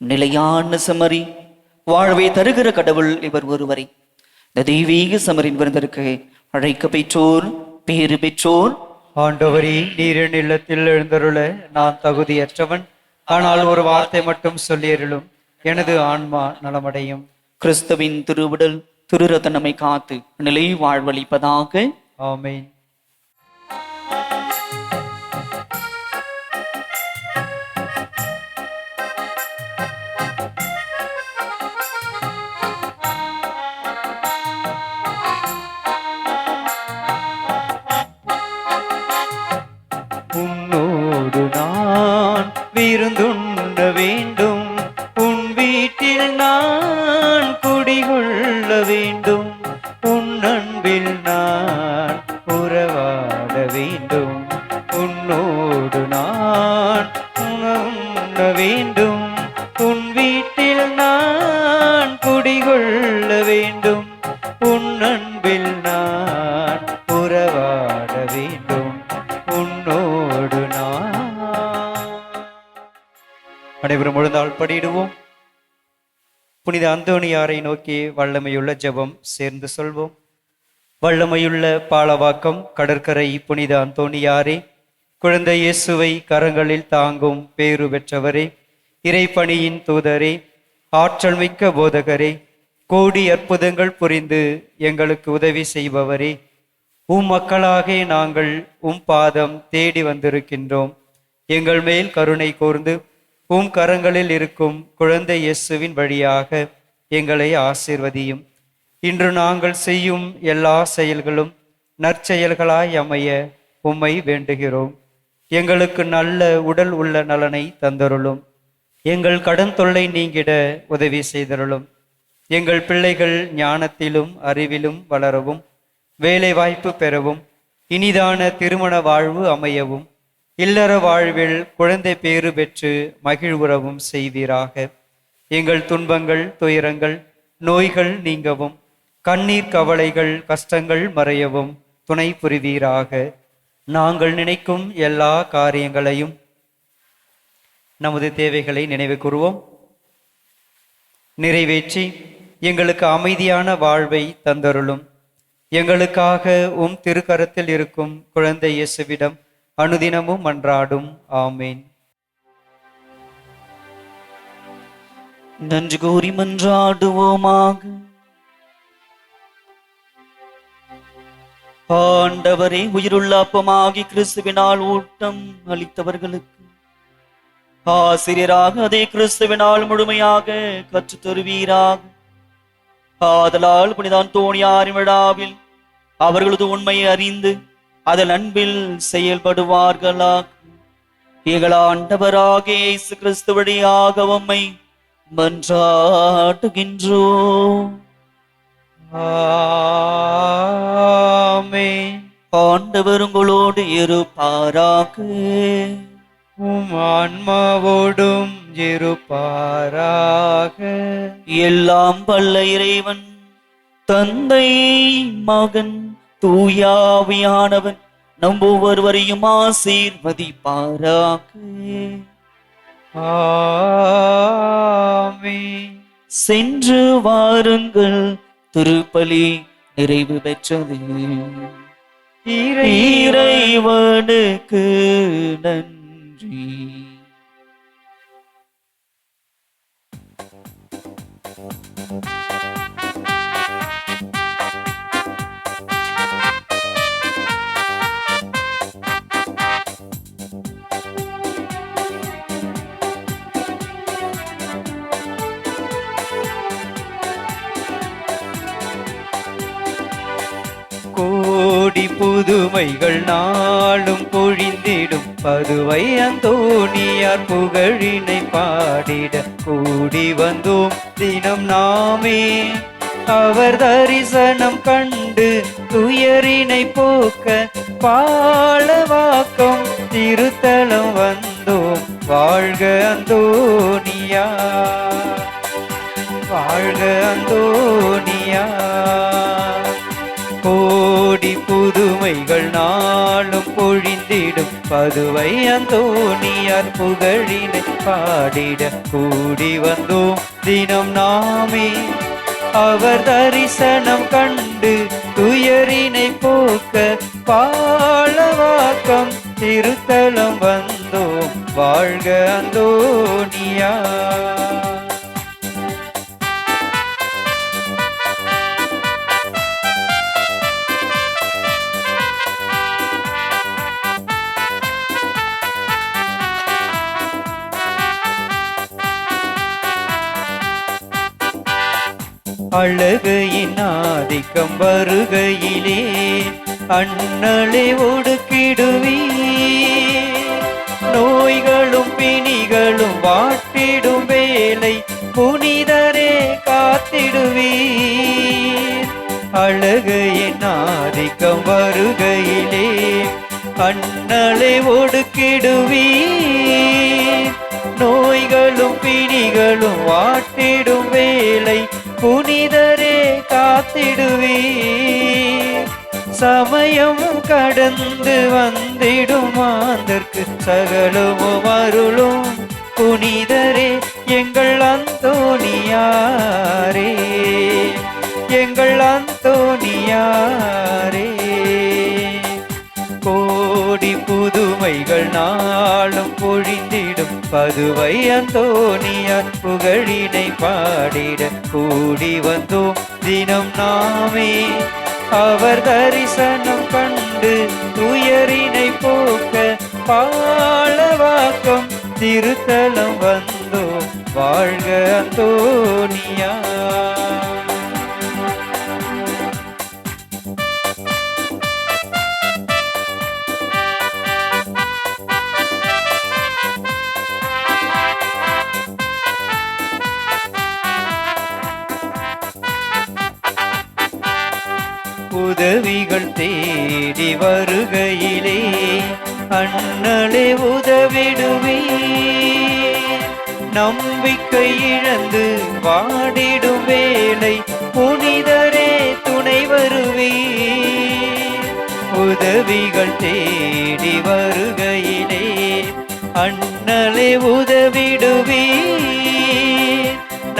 நிலையான செம்மறி, வாழ்வை தருகிற கடவுள் இவர் ஒருவரை. இந்த தெய்வீக செம்மறின் விருந்திற்கு அழைக்க பெற்றோர் பேறு பெற்றோர். ஆண்டவரே, நீர் என் இல்லத்தில் எழுந்தருள நான் தகுதியற்றவன். ஆனால் ஒரு வார்த்தை மட்டும் சொல்லியருளும், எனது ஆன்மா நலமடையும். கிறிஸ்துவின் திருவுடல் திரு ரத்தம் நம்மை காத்து நிலை வாழ்வளிப்பதாக. ஆமென். உன்னோடு நான் விருந்துண்ண வேண்டும், உன் வீட்டில் நான் குடிகொள்ள வேண்டும், உன் அன்பில் நான் உறவாட வேண்டும். உன்னோடு நான் உண்ண வேண்டும், உன் வீட்டில் நான் குடிகொள்ள வேண்டும், உன் அன்பில் நான் உறவாட வேண்டும். உன்னோடு நான். அனைவரும் முழுந்தாள் படியிடுவோம். புனித அந்தோணியாரை நோக்கி வல்லமையுள்ள ஜெபம் சேர்ந்து சொல்வோம். வல்லமையுள்ள பாலவாக்கம் கடற்கரை புனித அந்தோணியாரே, குழந்தை இயேசுவை கரங்களில் தாங்கும் பேறு பெற்றவரே, இறைப்பணியின் தூதரே, ஆற்றல் மிக்க போதகரே, கோடி அற்புதங்கள் புரிந்து எங்களுக்கு உதவி செய்பவரே, உம் மக்களாக நாங்கள் உம் பாதம் தேடி வந்திருக்கின்றோம். எங்கள் மேல் கருணை கூர்ந்து உம் கரங்களில் இருக்கும் குழந்தை இயேசுவின் வழியாக எங்களை ஆசீர்வதியும். இன்று நாங்கள் செய்யும் எல்லா செயல்களும் நற்செயல்களாய் அமைய உம்மை வேண்டுகிறோம். எங்களுக்கு நல்ல உடல் உள்ள நலனை தந்தருளும். எங்கள் கடன் தொல்லை நீங்கிட உதவி செய்தருளும். எங்கள் பிள்ளைகள் ஞானத்திலும் அறிவிலும் வளரவும், வேலை வாய்ப்பு பெறவும், இனிதான திருமண வாழ்வு அமையவும், இல்லற வாழ்வில் குழந்தை பேறு பெற்று மகிழ்வுறவும் செய்வீராக. எங்கள் துன்பங்கள் துயரங்கள் நோய்கள் நீங்கவும், கண்ணீர் கவலைகள் கஷ்டங்கள் மறையவும் துணை புரிவீராக. நாங்கள் நினைக்கும் எல்லா காரியங்களையும் நமது தேவைகளை நினைவு கூறுவோம். நிறைவேற்றி எங்களுக்கு அமைதியான வாழ்வை தந்தருளும். எங்களுக்காக உம் திருக்கரத்தில் இருக்கும் குழந்தை இயேசுவிடம் அனுதினமும் மன்றாடும். ஆமேன். நன்றி கூறி மன்றாடுவோமாக. ஆண்டவரே, உயிருள்ள அப்பமாகி கிறிஸ்துவினால் ஊட்டம் அளித்தவர்களுக்கு ஆசிரியராக அதே கிறிஸ்துவினால் முழுமையாக கற்றுத் தருவீராக. ஆதலால் புனித அந்தோணியாரின் விழாவில் அவர்களது உண்மையை அறிந்து அதன் அன்பில் செயல்படுவார்களாக. எங்கள் ஆண்டவராகிய இயேசு கிறிஸ்து வழியாக உம்மை மன்றாடுகின்றோம். ஆமென். ஆண்டவர் உங்களோடு இருப்பாராக. உம் ஆன்மாவோடும் இருப்பாராக. எல்லாம் வல்ல இறைவன் தந்தை மகன் தூயாவியானவன் நம் ஒவ்வொருவரையும் ஆசீர்வதிப்பாராக. ஆமென். சென்று வாருங்கள், திருப்பலி நிறைவு பெற்றது. இறைவனுக்கு நன்றி. கோடி புதுமைகள் நாளும் பொழிந்திடும் பதுவை அந்தோணியார் புகழினை பாடிட கூடி வந்தோம் தினம் நாமே. அவர் தரிசனம் கண்டு துயரினை போக்க பாலவாக்கம் திருத்தலம் வந்தோம். வாழ்க அந்தோணியார், வாழ்க அந்தோணியார். கோடி புதுமைகள் நாளும் பொழிந்திடும் பதுவை அந்தோணியார் புகழினை பாடிட கூடி வந்தோம் தினம் நாமே. அவர் தரிசனம் கண்டு துயரினை போக்க பாலவாக்கம் திருத்தலம் வந்தோம் வாழ்க அந்தோனியா. அழகையின் ஆதிக்கம் வருகையிலே அண்ணலை ஒடுக்கிடுவீ, நோய்களும் பிணிகளும் வாட்டிடும் வேலை புனிதரே காத்திடுவீர். அழகையின் ஆதிக்கம் வருகையிலே அண்ணலை ஒடுக்கிடுவீர், நோய்களும் பிணிகளும் வாட்டிடும் வேலை புனிதரே காத்திடுவீர். சமயம் கடந்து வந்திடும் மாந்தர்க்கு சகலமும் அருளும் புனிதரே எங்கள் அந்தோனியாரே, எங்கள் அந்தோனியாரே. கோடி புதுமைகள் நாளும் பொழிந்திடும் பதுவை அந்தோனியார் புகழினை பாடிட கூடி வந்தோம் தினம் நாமே. அவர் தரிசனம் கண்டு துயரினை போக்க பாலவாக்கம் திருத்தலம் வந்தோம் வாழ்க அந்தோனியா. உதவிகள் தேடி வருகையிலே அண்ணலே உதவிடுவே, நம்பிக்கை இழந்து வாடிடும் வேலை புனிதரே துணை வருவே. உதவிகள் தேடி வருகையிலே அண்ணலே உதவிடுவே,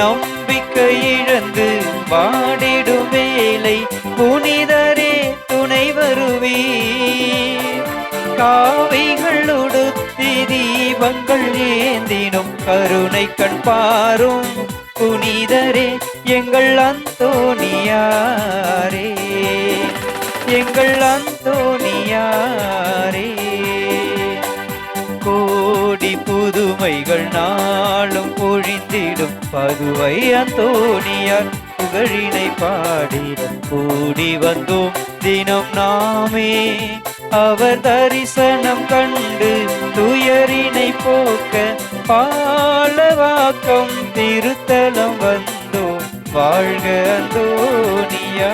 நம்பிக்கை இழந்து வாடிடும் வேலை புனிதரே துணை வருவீர். காவிகள் உடுத்தி தீபங்கள் ஏந்தினும் கருணை கண் பாரும் புனிதரே எங்கள் அந்தோனியாரே, எங்கள் அந்தோனியாரே. கோடி புதுமைகள் நாளும் பொழிந்திடும் பதுவை அந்தோனியார் புகழினை பாடிட கூடி வந்தோம் தினம் நாமே. அவர் தரிசனம் கண்டு துயரினை போக்க பாலவாக்கம் திருத்தலம் வந்தோம் வாழ்க அந்தோனியா,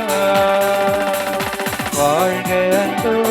வாழ்க அந்தோனியா.